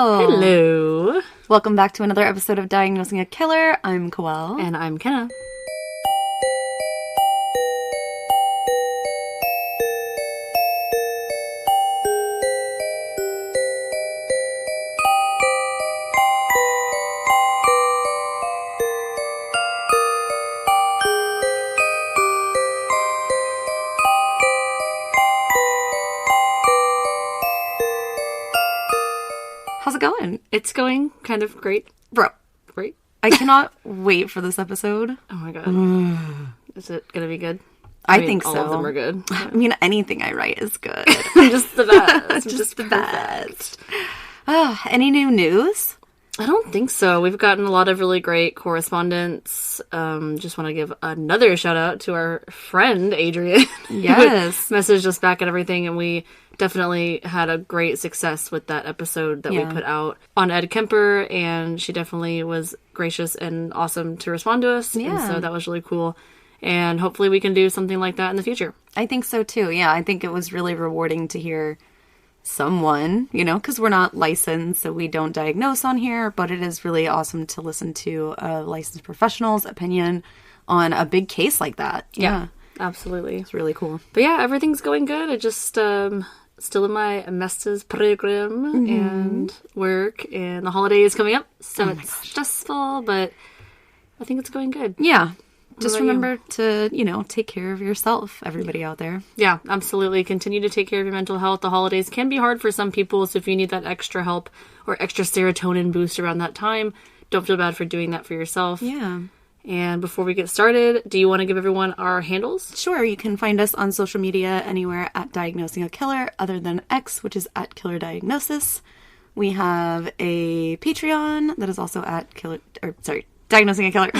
Hello! Hello! Welcome back to another episode of Diagnosing a Killer. I'm Koelle. And I'm Kenna. How's it going? It's going kind of great. Bro, Great. I cannot wait for this episode. Oh my god. Is it gonna be good? I mean, think so. All of them are good. I mean, anything I write is good. I'm just the best. Just the perfect. best. Any new news? I don't think so. We've gotten a lot of really great correspondence. Just want to give another shout out to our friend Adrian. Yes. Who messaged us back and everything, and we definitely had a great success with that episode that we put out on Ed Kemper, and she definitely was gracious and awesome to respond to us. Yeah. And so that was really cool. And hopefully we can do something like that in the future. I think so too. Yeah, I think it was really rewarding to hear someone, because we're not licensed, so we don't diagnose on here, but it is really awesome to listen to a licensed professional's opinion on a big case like that. Yeah. Absolutely. It's really cool. But yeah, everything's going good. I just still in my master's program and work, and the holiday is coming up, so it's stressful, but I think it's going good. Yeah. Just about you? remember to, take care of yourself, everybody out there. Yeah, absolutely. Continue to take care of your mental health. The holidays can be hard for some people, so if you need that extra help or extra serotonin boost around that time, don't feel bad for doing that for yourself. Yeah. And before we get started, do you want to give everyone our handles? Sure, you can find us on social media anywhere at Diagnosing a Killer, other than X, which is at Killer Diagnosis. We have a Patreon that is also at Diagnosing a Killer.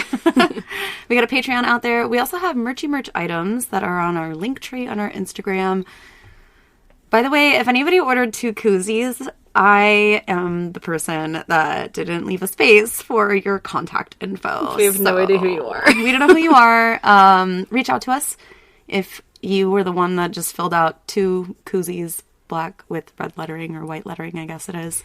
We got a Patreon out there. We also have merch items that are on our link tree on our Instagram. By the way, if anybody ordered 2 koozies, I am the person that didn't leave a space for your contact info. We have no idea who you are. We don't know who you are. Reach out to us if you were the one that just filled out 2 koozies, black with red lettering or white lettering, I guess it is.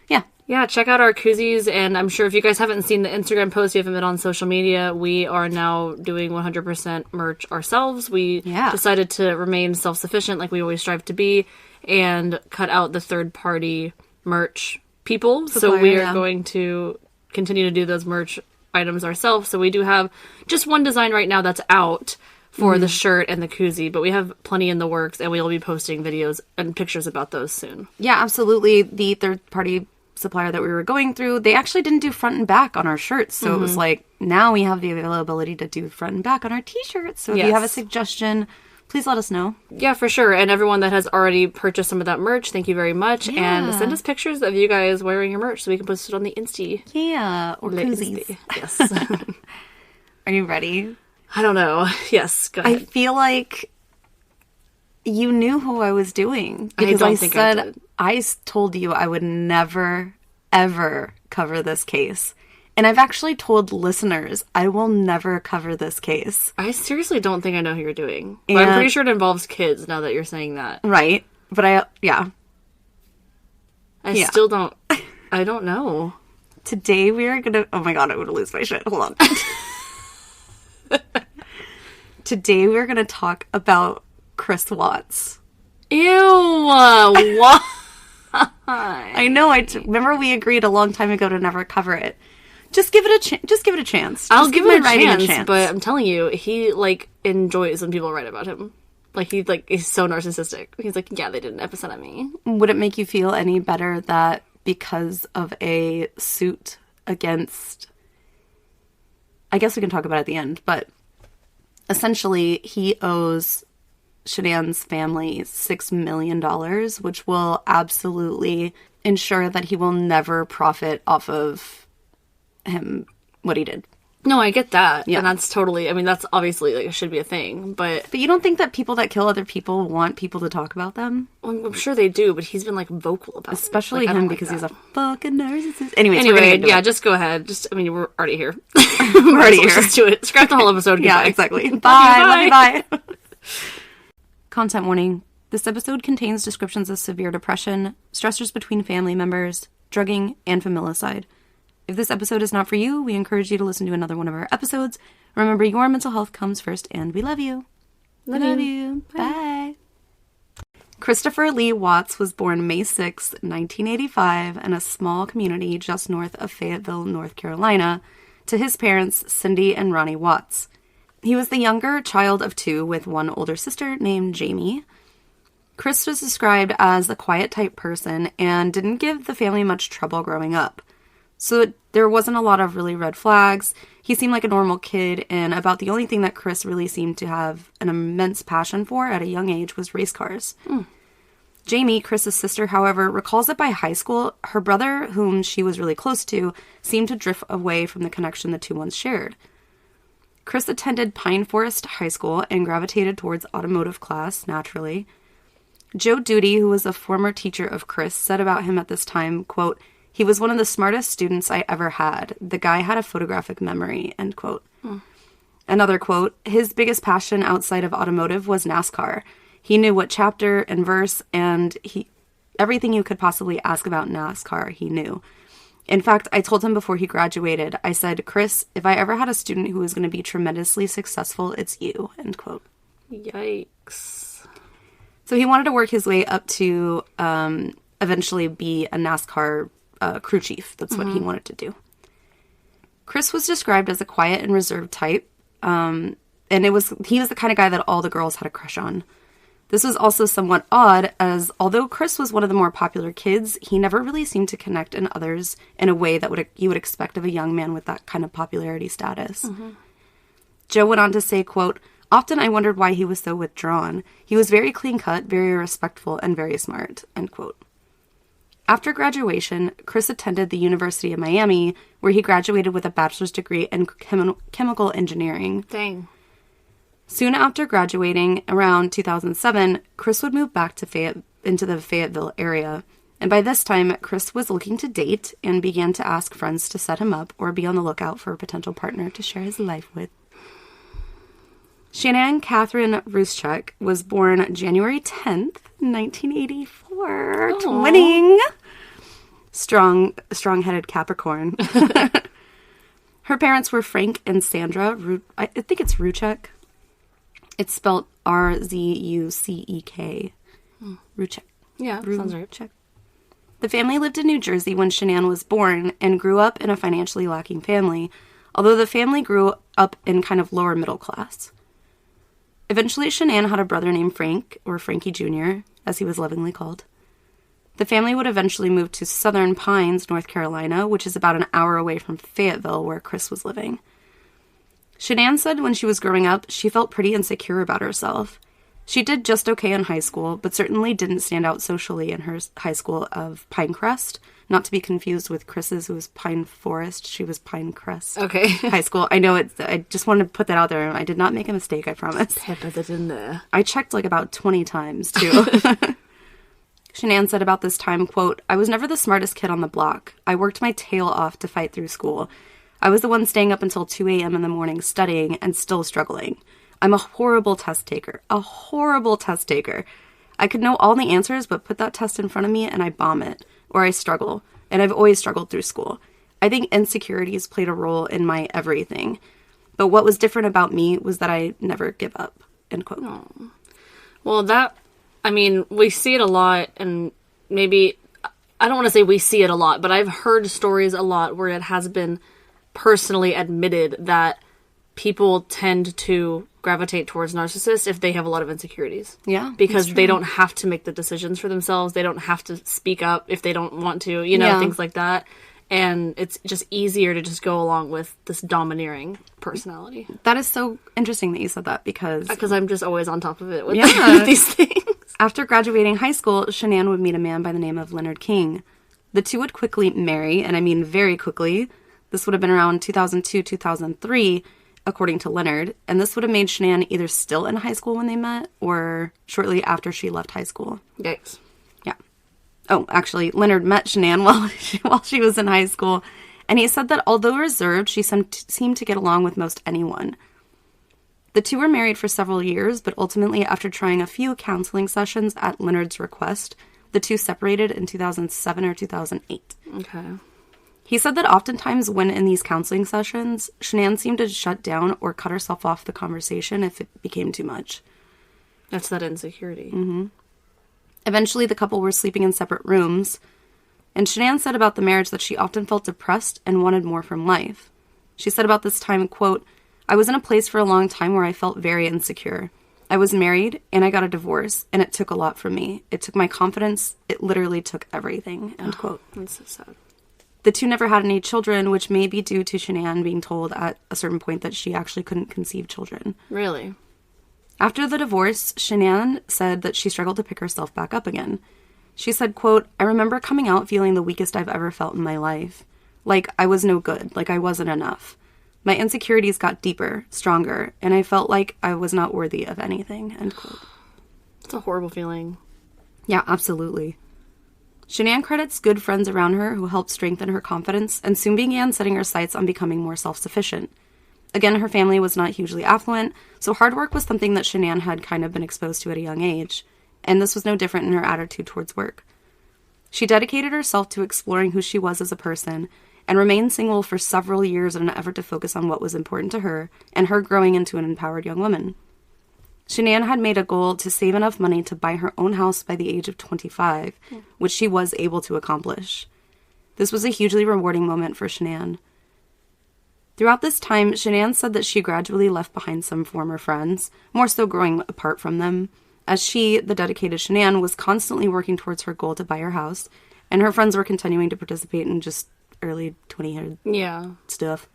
Yeah. Yeah, check out our koozies, and I'm sure if you guys haven't seen the Instagram post, you haven't been on social media, we are now doing 100% merch ourselves. We decided to remain self-sufficient like we always strive to be, and cut out the third-party merch people. So we are going to continue to do those merch items ourselves. So we do have just one design right now that's out for the shirt and the koozie, but we have plenty in the works, and we'll be posting videos and pictures about those soon. Yeah, absolutely. The third-party supplier that we were going through, they actually didn't do front and back on our shirts. So it was like, now we have the availability to do front and back on our t-shirts. So if you have a suggestion, please let us know. Yeah, for sure. And everyone that has already purchased some of that merch, thank you very much. Yeah. And send us pictures of you guys wearing your merch so we can post it on the Insta. Yeah, or koozies. Yes. Are you ready? I don't know. Yes, go ahead. I feel like you knew who I was doing. I Because don't think I did. I told you I would never, ever cover this case. And I've actually told listeners I will never cover this case. I seriously don't think I know who you're doing. But I'm pretty sure it involves kids now that you're saying that. Right? But I still don't. I don't know. Today we are going to... Oh my god, I'm going to lose my shit. Hold on. Today we're going to talk about Chris Watts. Ew. What? I know. Remember we agreed a long time ago to never cover it. Just give it a chance. I'll give it a chance, but I'm telling you, he enjoys when people write about him. He's so narcissistic. He's like, yeah, they did an episode on me. Would it make you feel any better that because of a suit against... I guess we can talk about it at the end, but essentially he owes Shanann's family $6 million, which will absolutely ensure that he will never profit off of him, what he did. No, I get that. Yeah. And that's totally, that's obviously, it should be a thing, but... But you don't think that people that kill other people want people to talk about them? Well, I'm sure they do, but he's been, vocal about it. Especially I don't him, like because that. he's a fucking narcissist. Anyway, just go ahead. We're already here. We're already here. Just do it. Scrap the whole episode. Goodbye. Yeah, exactly. Bye. Love you, bye. Content warning. This episode contains descriptions of severe depression, stressors between family members, drugging, and familicide. If this episode is not for you, we encourage you to listen to another one of our episodes. Remember, your mental health comes first, and we love you. Love you. Bye. Christopher Lee Watts was born May 6, 1985, in a small community just north of Fayetteville, North Carolina, to his parents, Cindy and Ronnie Watts. He was the younger child of two with one older sister named Jamie. Chris was described as a quiet type person and didn't give the family much trouble growing up. So there wasn't a lot of really red flags. He seemed like a normal kid, and about the only thing that Chris really seemed to have an immense passion for at a young age was race cars. Jamie, Chris's sister, however, recalls that by high school, her brother, whom she was really close to, seemed to drift away from the connection the two once shared. Chris attended Pine Forest High School and gravitated towards automotive class, naturally. Joe Duty, who was a former teacher of Chris, said about him at this time, quote, "He was one of the smartest students I ever had. The guy had a photographic memory," end quote. Another quote, "His biggest passion outside of automotive was NASCAR. He knew what chapter and verse, and everything you could possibly ask about NASCAR, he knew. In fact, I told him before he graduated, I said, 'Chris, if I ever had a student who was going to be tremendously successful, it's you,' end quote." Yikes. So he wanted to work his way up to eventually be a NASCAR crew chief. That's what he wanted to do. Chris was described as a quiet and reserved type, and he was the kind of guy that all the girls had a crush on. This was also somewhat odd, as although Chris was one of the more popular kids, he never really seemed to connect in others in a way that you would expect of a young man with that kind of popularity status. Joe went on to say, quote, "Often I wondered why he was so withdrawn. He was very clean-cut, very respectful, and very smart," end quote. After graduation, Chris attended the University of Miami, where he graduated with a bachelor's degree in chemical engineering. Dang. Soon after graduating, around 2007, Chris would move back to into the Fayetteville area. And by this time, Chris was looking to date and began to ask friends to set him up or be on the lookout for a potential partner to share his life with. Shanann Catherine Ruschek was born January 10th, 1984. Aww. Twinning! Strong-headed Capricorn. Her parents were Frank and Sandra. I think it's Ruschek. It's spelled Rzucek. Ruschek. Yeah, sounds right. Check. The family lived in New Jersey when Shanann was born and grew up in a financially lacking family, although the family grew up in kind of lower middle class. Eventually, Shanann had a brother named Frank, or Frankie Jr., as he was lovingly called. The family would eventually move to Southern Pines, North Carolina, which is about an hour away from Fayetteville, where Chris was living. Shanann said when she was growing up, she felt pretty insecure about herself. She did just okay in high school, but certainly didn't stand out socially in her high school of Pinecrest, not to be confused with Chris's, who was Pine Forest. She was Pinecrest High School. I know I just wanted to put that out there. I did not make a mistake, I promise. Pepper that in there. I checked like about 20 times, too. Shanann said about this time, quote, "I was never the smartest kid on the block. I worked my tail off to fight through school. I was the one staying up until 2 a.m. in the morning studying and still struggling. I'm a horrible test taker. A horrible test taker. I could know all the answers, but put that test in front of me and I bomb it. Or I struggle. And I've always struggled through school. I think insecurities played a role in my everything. But what was different about me was that I never give up." End quote. Aww. Well, we see it a lot, and maybe, I don't want to say we see it a lot, but I've heard stories a lot where it has been personally admitted that people tend to gravitate towards narcissists if they have a lot of insecurities. Yeah. Because they don't have to make the decisions for themselves. They don't have to speak up if they don't want to, things like that. And it's just easier to just go along with this domineering personality. That is so interesting that you said that because I'm just always on top of it with these things. After graduating high school, Shanann would meet a man by the name of Leonard King. The two would quickly marry, and I mean very quickly. This would have been around 2002, 2003, according to Leonard, and this would have made Shanann either still in high school when they met or shortly after she left high school. Yikes. Yeah. Oh, actually, Leonard met Shanann while she was in high school, and he said that although reserved, she seemed to get along with most anyone. The two were married for several years, but ultimately, after trying a few counseling sessions at Leonard's request, The two separated in 2007 or 2008. Okay. He said that oftentimes when in these counseling sessions, Shanann seemed to shut down or cut herself off the conversation if it became too much. That's that insecurity. Mm-hmm. Eventually, the couple were sleeping in separate rooms, and Shanann said about the marriage that she often felt depressed and wanted more from life. She said about this time, quote, "I was in a place for a long time where I felt very insecure. I was married, and I got a divorce, and it took a lot from me. It took my confidence. It literally took everything," end quote. That's so sad. The two never had any children, which may be due to Shanann being told at a certain point that she actually couldn't conceive children. Really? After the divorce, Shanann said that she struggled to pick herself back up again. She said, quote, "I remember coming out feeling the weakest I've ever felt in my life. Like I was no good, like I wasn't enough. My insecurities got deeper, stronger, and I felt like I was not worthy of anything," end quote. It's a horrible feeling. Yeah, absolutely. Shanann credits good friends around her who helped strengthen her confidence and soon began setting her sights on becoming more self-sufficient. Again, her family was not hugely affluent, so hard work was something that Shanann had kind of been exposed to at a young age, and this was no different in her attitude towards work. She dedicated herself to exploring who she was as a person and remained single for several years in an effort to focus on what was important to her and her growing into an empowered young woman. Shanann had made a goal to save enough money to buy her own house by the age of 25, which she was able to accomplish. This was a hugely rewarding moment for Shanann. Throughout this time, Shanann said that she gradually left behind some former friends, more so growing apart from them, as she, the dedicated Shanann, was constantly working towards her goal to buy her house, and her friends were continuing to participate in just early 20s stuff.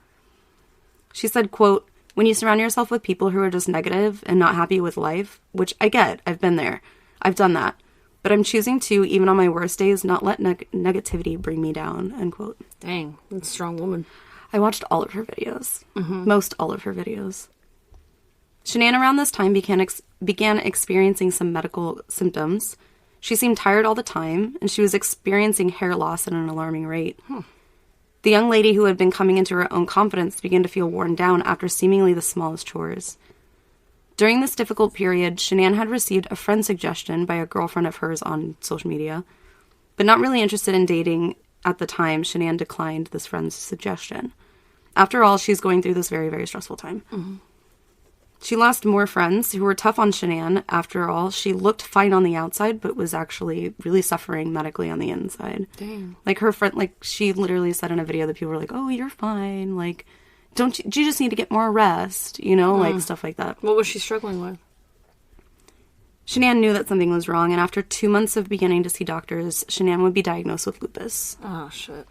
She said, quote, "When you surround yourself with people who are just negative and not happy with life, which I get, I've been there, I've done that, but I'm choosing to, even on my worst days, not let negativity bring me down," end quote. Dang, that's a strong woman. I watched all of her videos. Most all of her videos. Shanann around this time began experiencing some medical symptoms. She seemed tired all the time, and she was experiencing hair loss at an alarming rate. The young lady who had been coming into her own confidence began to feel worn down after seemingly the smallest chores. During this difficult period, Shanann had received a friend suggestion by a girlfriend of hers on social media, but not really interested in dating at the time, Shanann declined this friend's suggestion. After all, she's going through this very, very stressful time. She lost more friends who were tough on Shanann. After all, she looked fine on the outside, but was actually really suffering medically on the inside. Dang. Like her friend, like she literally said in a video that people were like, "Oh, you're fine. Like, do you just need to get more rest?" You know, like stuff like that. What was she struggling with? Shanann knew that something was wrong, and after 2 months of beginning to see doctors, Shanann would be diagnosed with lupus. Oh, shit.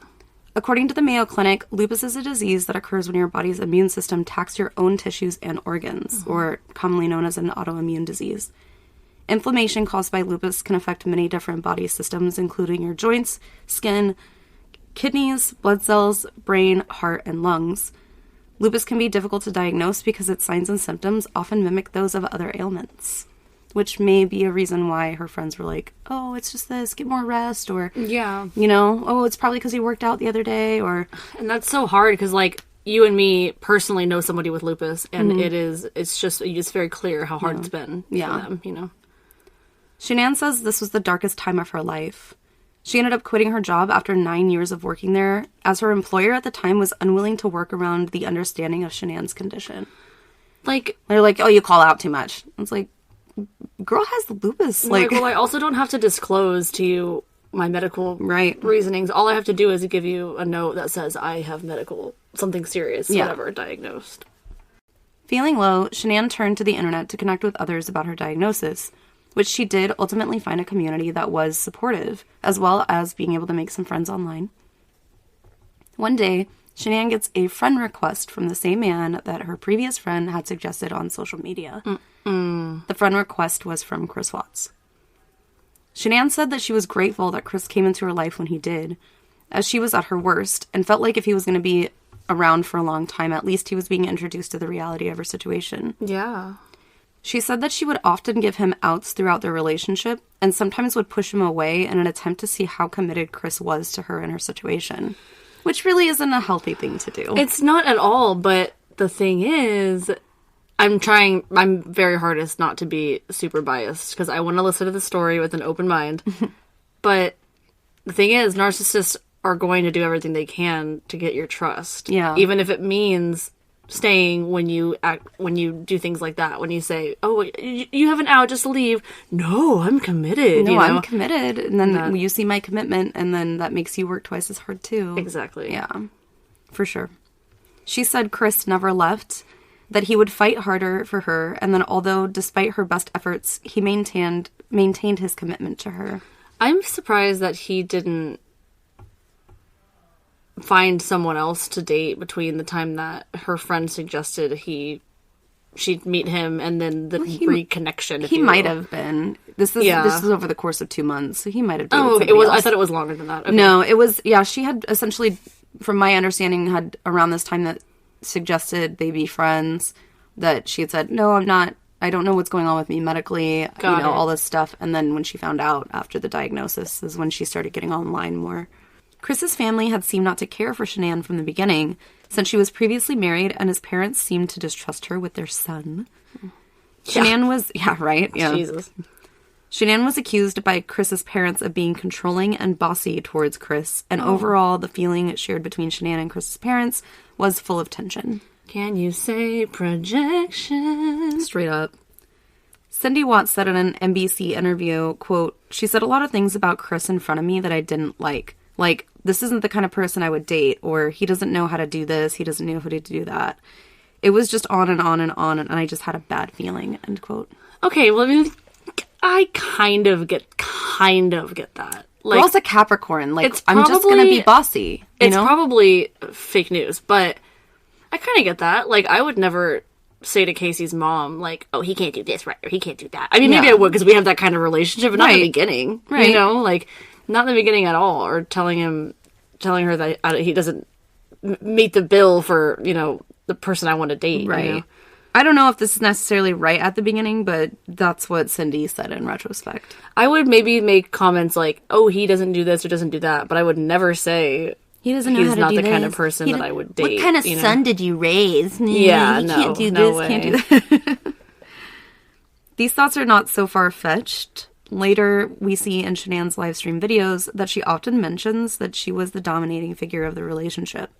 According to the Mayo Clinic, lupus is a disease that occurs when your body's immune system attacks your own tissues and organs, or commonly known as an autoimmune disease. Inflammation caused by lupus can affect many different body systems, including your joints, skin, kidneys, blood cells, brain, heart, and lungs. Lupus can be difficult to diagnose because its signs and symptoms often mimic those of other ailments, which may be a reason why her friends were like, "Oh, it's just this, get more rest," or, you know, "Oh, it's probably because you worked out the other day," or... And that's so hard, because, like, you and me personally know somebody with lupus, and it's very clear how hard it's been for them, you know? Shanann says this was the darkest time of her life. She ended up quitting her job after 9 years of working there, as her employer at the time was unwilling to work around the understanding of Shanann's condition. Like... They're like, "Oh, you call out too much." It's like... Girl has lupus. Like, well, I also don't have to disclose to you my medical reasonings. All I have to do is give you a note that says I have something serious, whatever, diagnosed. Feeling low, Shanann turned to the internet to connect with others about her diagnosis, which she did ultimately find a community that was supportive, as well as being able to make some friends online. One day, Shanann gets a friend request from the same man that her previous friend had suggested on social media. The friend request was from Chris Watts. Shanann said that she was grateful that Chris came into her life when he did, as she was at her worst, and felt like if he was going to be around for a long time, at least he was being introduced to the reality of her situation. Yeah. She said that she would often give him outs throughout their relationship, and sometimes would push him away in an attempt to see how committed Chris was to her and her situation. Which really isn't a healthy thing to do. It's not at all, but the thing is, I'm very hardest not to be super biased, because I want to listen to the story with an open mind. But the thing is, narcissists are going to do everything they can to get your trust. Yeah. Even if it means staying when you do things like that. When you say, "Oh, you have an hour, just leave." No, I'm committed. No, you know? I'm committed. And then you see my commitment, and then that makes you work twice as hard, too. Exactly. Yeah, for sure. She said Chris never left, that he would fight harder for her, and then although, despite her best efforts, he maintained his commitment to her. I'm surprised that he didn't find someone else to date between the time that her friend suggested she'd meet him and then the reconnection. He might have been. This was over the course of 2 months, so he might have dated somebody else. I thought it was longer than that. Okay. No, it was. Yeah, she had essentially, from my understanding, had around this time that suggested they be friends. That she had said, "No, I'm not. I don't know what's going on with me medically." All this stuff. And then when she found out after the diagnosis is when she started getting online more. Chris's family had seemed not to care for Shanann from the beginning, since she was previously married and his parents seemed to distrust her with their son. Yeah. Shanann was... Yeah, right? Yeah. Jesus. Shanann was accused by Chris's parents of being controlling and bossy towards Chris, and overall, the feeling shared between Shanann and Chris's parents was full of tension. Can you say projection? Straight up. Cindy Watts said in an NBC interview, quote, "She said a lot of things about Chris in front of me that I didn't like. Like, this isn't the kind of person I would date, or he doesn't know how to do this, he doesn't know how to do that. It was just on and on and on, and I just had a bad feeling," end quote. Okay, well, I mean, I kind of get that. Like, We're also Capricorn. Like, I'm just gonna be bossy. You know? Probably fake news, but I kind of get that. Like, I would never say to Casey's mom, like, "Oh, he can't do this, right? Or he can't do that." I mean, maybe I would, because we have that kind of relationship, but not in the beginning. Right. You know? Like, not in the beginning at all. Or telling her that he doesn't meet the bill for, the person I want to date. Right. You know? I don't know if this is necessarily right at the beginning, but that's what Cindy said in retrospect. I would maybe make comments like, "Oh, he doesn't do this or doesn't do that," but I would never say he doesn't know how to do this. He's not the kind of person that I would date. What kind of son did you raise? Yeah, he can't do this, can't do that. These thoughts are not so far-fetched. Later, we see in Shanann's live stream videos that she often mentions that she was the dominating figure of the relationship.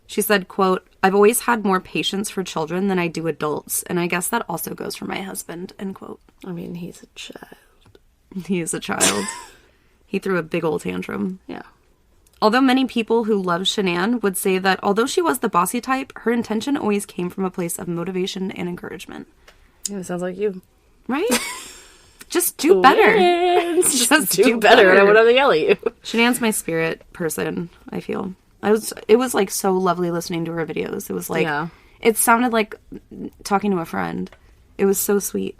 She said, quote, "I've always had more patience for children than I do adults, and I guess that also goes for my husband," end quote. I mean, he's a child. He is a child. He threw a big old tantrum. Yeah. Although many people who love Shanann would say that although she was the bossy type, her intention always came from a place of motivation and encouragement. Yeah, it sounds like you. Right? Just do better. Just do better. I would have to yell at you. Shanann's my spirit person, I feel. It was like so lovely listening to her videos. It was like, It sounded like talking to a friend. It was so sweet.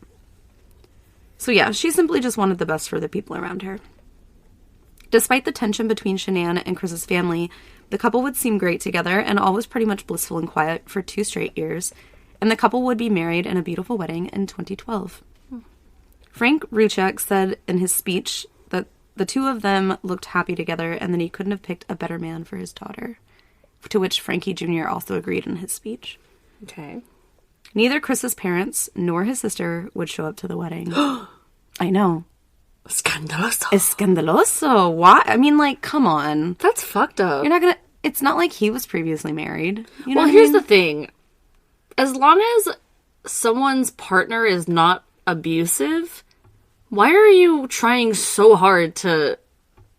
So yeah, she simply just wanted the best for the people around her. Despite the tension between Shanann and Chris's family, the couple would seem great together, and all was pretty much blissful and quiet for 2 straight years, and the couple would be married in a beautiful wedding in 2012. Frank Ruchek said in his speech that the two of them looked happy together and that he couldn't have picked a better man for his daughter, to which Frankie Jr. also agreed in his speech. Okay. Neither Chris's parents nor his sister would show up to the wedding. I know. Scandaloso. Escandaloso. Why? I mean, like, come on. That's fucked up. You're not gonna... It's not like he was previously married. You know here's the thing. As long as someone's partner is not abusive, why are you trying so hard to,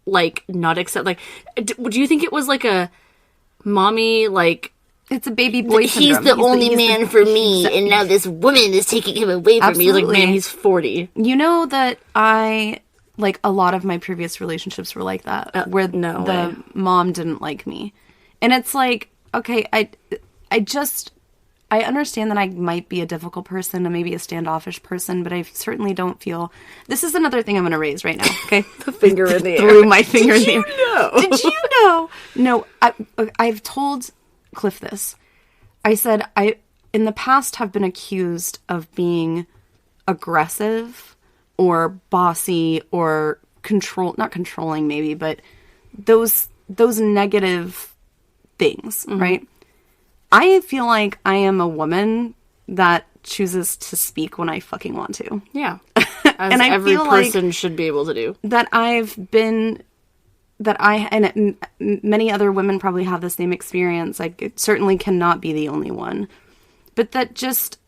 like, not accept... Like, do you think it was, like, a mommy, like... It's a baby boy syndrome. He's the only man for me, and now this woman is taking him away from me. Like, man, he's 40. You know that like, a lot of my previous relationships were like that, where the mom didn't like me. And it's like, okay, I understand that I might be a difficult person and maybe a standoffish person, but I certainly don't feel... This is another thing I'm going to raise right now, okay? The finger in the air. Threw my finger in the air. Did you know? No, I've told Cliff this. I said, I in the past have been accused of being aggressive or bossy or not controlling maybe, but those negative things, right? I feel like I am a woman that chooses to speak when I fucking want to. Yeah. As every person should be able to do. That many other women probably have the same experience. Like, it certainly cannot be the only one. But that just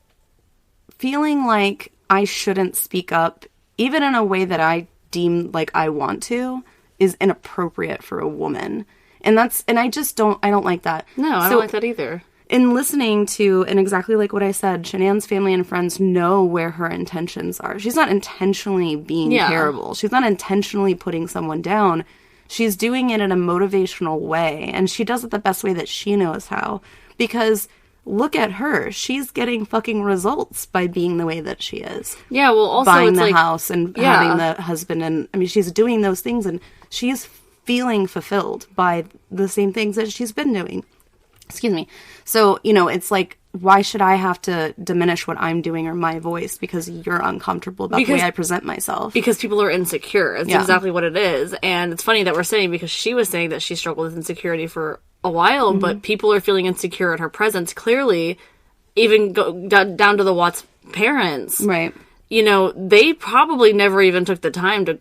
feeling like I shouldn't speak up, even in a way that I deem like I want to, is inappropriate for a woman. And I don't like that. No, I don't like that either. In listening to, and exactly like what I said, Shanann's family and friends know where her intentions are. She's not intentionally being terrible. She's not intentionally putting someone down. She's doing it in a motivational way, and she does it the best way that she knows how. Because look at her. She's getting fucking results by being the way that she is. Yeah, well, also buying the house and having the husband, and I mean, she's doing those things, and she's feeling fulfilled by the same things that she's been doing. Excuse me. So, it's like, why should I have to diminish what I'm doing or my voice because you're uncomfortable about the way I present myself? Because people are insecure. That's exactly what it is. And it's funny that we're saying, because she was saying that she struggled with insecurity for a while, but people are feeling insecure at her presence. Clearly, even down to the Watts' parents. Right. They probably never even took the time to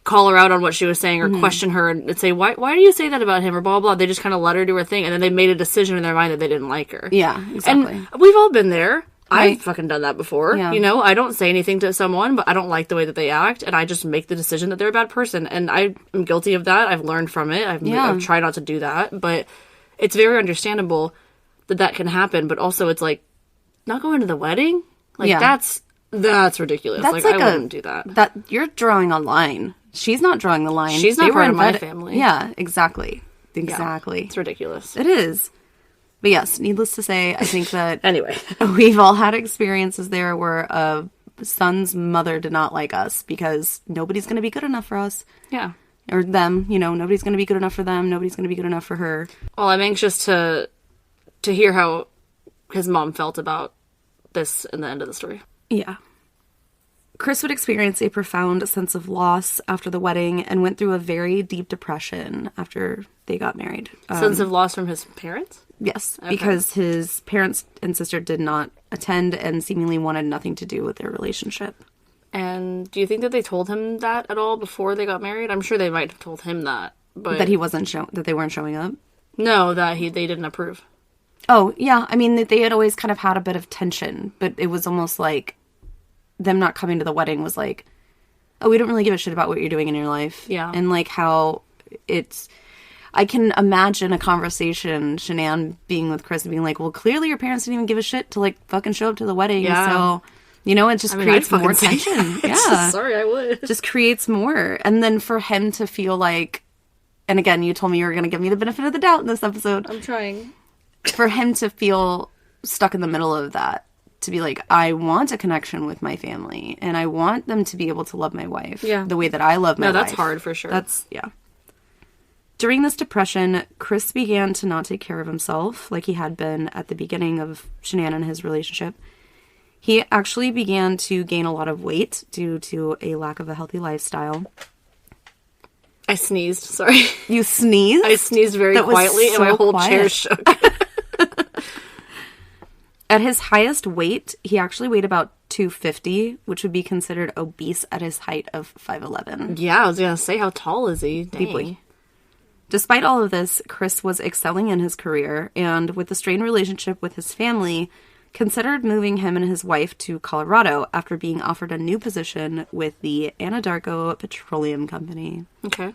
call her out on what she was saying or question her and say, why do you say that about him, or blah, blah. They just kind of let her do her thing, and then they made a decision in their mind that they didn't like her. Yeah, exactly. And we've all been there. Right. I've fucking done that before. Yeah. I don't say anything to someone, but I don't like the way that they act, and I just make the decision that they're a bad person. And I am guilty of that. I've learned from it. I've tried not to do that. But it's very understandable that can happen. But also, it's like, not going to the wedding? Like, that's ridiculous. That's like I wouldn't do that. That you're drawing a line. She's not drawing the line. She's not part of my family. Yeah, exactly. Exactly. Yeah, it's ridiculous. It is. But yes, needless to say, I think that anyway, we've all had experiences there where a son's mother did not like us because nobody's going to be good enough for us. Yeah. Or them, nobody's going to be good enough for them. Nobody's going to be good enough for her. Well, I'm anxious to hear how his mom felt about this in the end of the story. Yeah. Chris would experience a profound sense of loss after the wedding and went through a very deep depression after they got married. Sense of loss from his parents? Yes, okay. Because his parents and sister did not attend and seemingly wanted nothing to do with their relationship. And do you think that they told him that at all before they got married? I'm sure they might have told him that, but that he wasn't that they weren't showing up. No, that they didn't approve. Oh yeah, I mean they had always kind of had a bit of tension, but it was almost like them not coming to the wedding was like, oh, we don't really give a shit about what you're doing in your life. Yeah. And like how I can imagine a conversation, Shanann being with Chris and being like, well, clearly your parents didn't even give a shit to like fucking show up to the wedding. Yeah. So, it just creates more tension. Yeah. Sorry, I would. Just creates more. And then for him to feel like, and again, you told me you were going to give me the benefit of the doubt in this episode. I'm trying. For him to feel stuck in the middle of that. To be like, I want a connection with my family, and I want them to be able to love my wife the way that I love my wife. No, that's hard for sure. During this depression, Chris began to not take care of himself like he had been at the beginning of Shanann and his relationship. He actually began to gain a lot of weight due to a lack of a healthy lifestyle. I sneezed, sorry. You sneezed? I sneezed very quietly, and my whole chair shook. At his highest weight, he actually weighed about 250, which would be considered obese at his height of 5'11". Yeah, I was going to say, how tall is he? Dang. Deeply. Despite all of this, Chris was excelling in his career, and with the strained relationship with his family, considered moving him and his wife to Colorado after being offered a new position with the Anadarko Petroleum Company. Okay.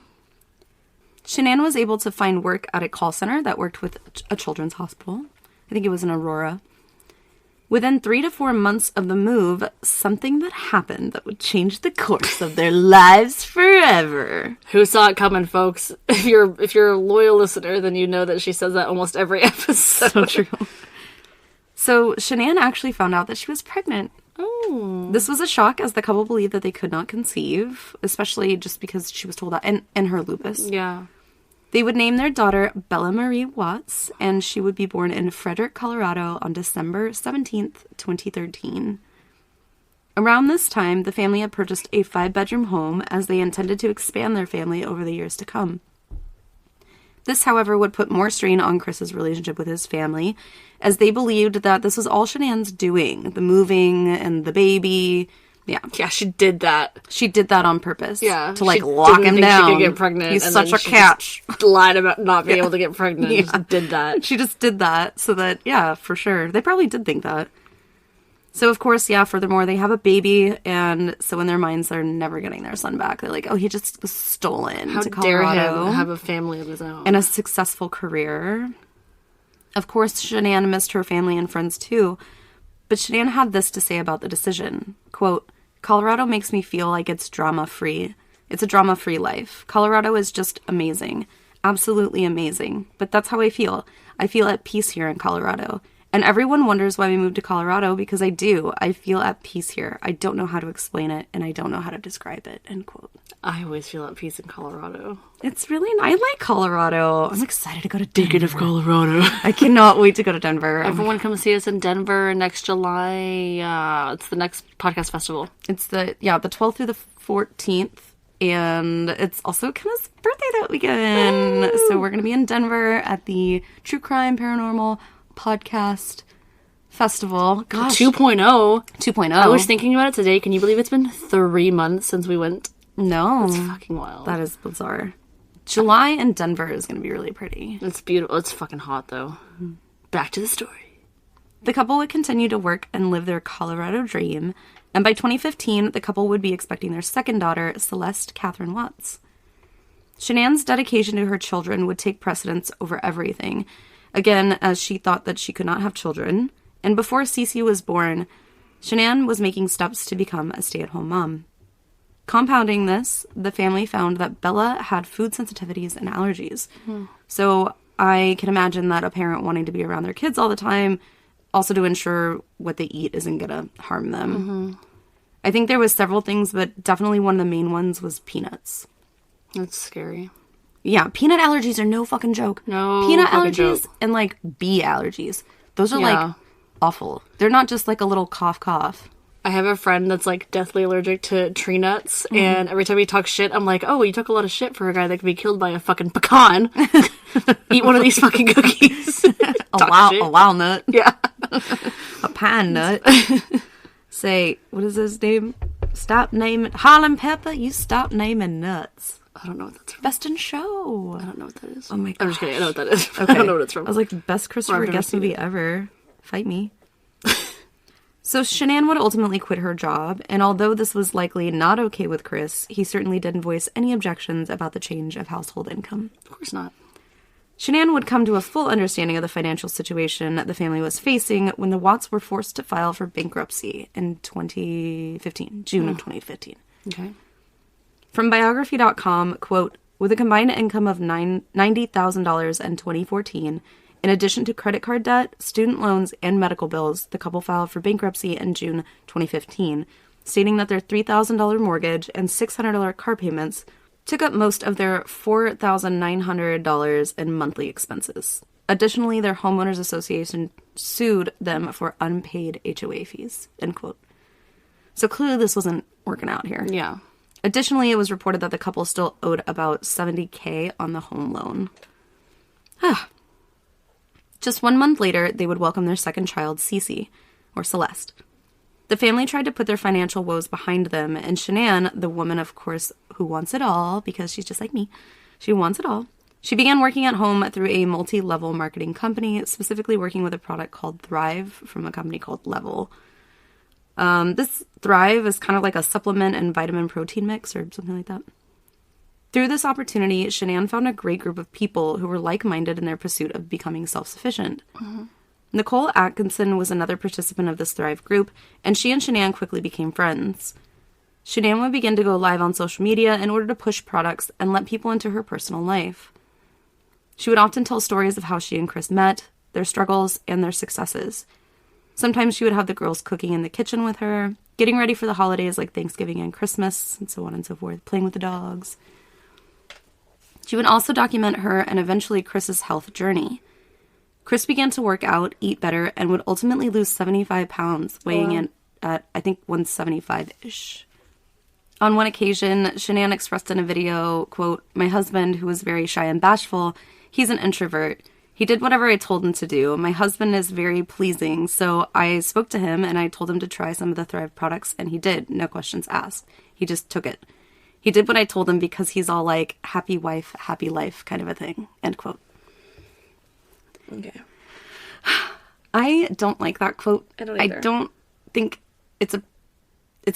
Shanann was able to find work at a call center that worked with a children's hospital. I think it was in Aurora. Within 3 to 4 months of the move, something that happened that would change the course of their lives forever. Who saw it coming, folks? If you're a loyal listener, then you know that she says that almost every episode. So true. So Shanann actually found out that she was pregnant. Oh. This was a shock, as the couple believed that they could not conceive, especially just because she was told that, and her lupus. Yeah. They would name their daughter Bella Marie Watts, and she would be born in Frederick, Colorado on December 17th, 2013. Around this time, the family had purchased a 5-bedroom home as they intended to expand their family over the years to come. This, however, would put more strain on Chris's relationship with his family, as they believed that this was all Shanann's doing, the moving and the baby, Yeah. Yeah, she did that. She did that on purpose. Yeah. To, like, lock him down. She could get pregnant. He's such a catch. Lied about not being able to get pregnant. Yeah. Just did that. She just did that so that, yeah, for sure. They probably did think that. So, of course, yeah, furthermore, they have a baby, and so in their minds, they're never getting their son back. They're like, oh, he just was stolen to Colorado. How dare him have a family of his own. And a successful career. Of course, Shanann missed her family and friends, too. But Shanann had this to say about the decision. Quote, Colorado makes me feel like it's drama-free. It's a drama-free life. Colorado is just amazing. Absolutely amazing. But that's how I feel. I feel at peace here in Colorado. And everyone wonders why we moved to Colorado, because I do. I feel at peace here. I don't know how to explain it, and I don't know how to describe it, end quote. I always feel at peace in Colorado. It's really nice. I like Colorado. I'm excited to go to Denver. Thinking of Colorado. I cannot wait to go to Denver. Everyone come see us in Denver next July. It's the next podcast festival. It's the 12th through the 14th. And it's also Kenna's birthday that weekend. Woo! So we're going to be in Denver at the True Crime Paranormal Podcast Festival. Gosh. 2.0. 2.0. I was thinking about it today. Can you believe it's been 3 months since we went? No. That's fucking wild. That is bizarre. July in Denver is going to be really pretty. It's beautiful. It's fucking hot, though. Mm-hmm. Back to the story. The couple would continue to work and live their Colorado dream, and by 2015, the couple would be expecting their second daughter, Celeste Catherine Watts. Shanann's dedication to her children would take precedence over everything, again, as she thought that she could not have children, and before Cece was born, Shanann was making steps to become a stay-at-home mom. Compounding this, the family found that Bella had food sensitivities and allergies. So I can imagine that a parent wanting to be around their kids all the time, also to ensure what they eat isn't going to harm them. Mm-hmm. I think there was several things, but definitely one of the main ones was peanuts. That's scary. Yeah, peanut allergies are no fucking joke. No peanut fucking allergies joke. And, like, bee allergies. Those are, like, awful. They're not just, like, a little cough. I have a friend that's, like, deathly allergic to tree nuts, and every time he talks shit, I'm like, oh, you took a lot of shit for a guy that could be killed by a fucking pecan. Eat one of these fucking cookies. a walnut. Yeah. A pine nut. Say, what is his name? Stop naming... Harlan Pepper, you stop naming nuts. I don't know what that's from. Best in Show. I don't know what that is. Oh my god. I'm just kidding. I know what that is. Okay. I don't know what it's from. I was like, best Christopher Guest movie ever. Fight me. So Shanann would ultimately quit her job, and although this was likely not okay with Chris, he certainly didn't voice any objections about the change of household income. Of course not. Shanann would come to a full understanding of the financial situation the family was facing when the Watts were forced to file for bankruptcy in 2015, June of 2015. Okay. From biography.com, quote, with a combined income of $90,000 in 2014, in addition to credit card debt, student loans, and medical bills, the couple filed for bankruptcy in June 2015, stating that their $3,000 mortgage and $600 car payments took up most of their $4,900 in monthly expenses. Additionally, their homeowners association sued them for unpaid HOA fees, end quote. So clearly this wasn't working out here. Yeah. Additionally, it was reported that the couple still owed about $70,000 on the home loan. Just 1 month later, they would welcome their second child, Cece, or Celeste. The family tried to put their financial woes behind them, and Shanann, the woman, of course, who wants it all, because she's just like me, she wants it all. She began working at home through a multi-level marketing company, specifically working with a product called Thrive from a company called Level. This Thrive is kind of like a supplement and vitamin protein mix or something like that. Through this opportunity, Shanann found a great group of people who were like-minded in their pursuit of becoming self-sufficient. Mm-hmm. Nicole Atkinson was another participant of this Thrive group, and she and Shanann quickly became friends. Shanann would begin to go live on social media in order to push products and let people into her personal life. She would often tell stories of how she and Chris met, their struggles, and their successes. Sometimes she would have the girls cooking in the kitchen with her, getting ready for the holidays like Thanksgiving and Christmas, and so on and so forth, playing with the dogs. She would also document her and eventually Chris's health journey. Chris began to work out, eat better, and would ultimately lose 75 pounds, weighing in at, I think, 175-ish. On one occasion, Shanann expressed in a video, quote, "My husband, who was very shy and bashful, he's an introvert. He did whatever I told him to do. My husband is very pleasing, so I spoke to him and I told him to try some of the Thrive products, and he did. No questions asked. He just took it. He did what I told him because he's all like, happy wife, happy life kind of a thing. End quote. Okay. I don't like that quote. I don't either. I don't think it's a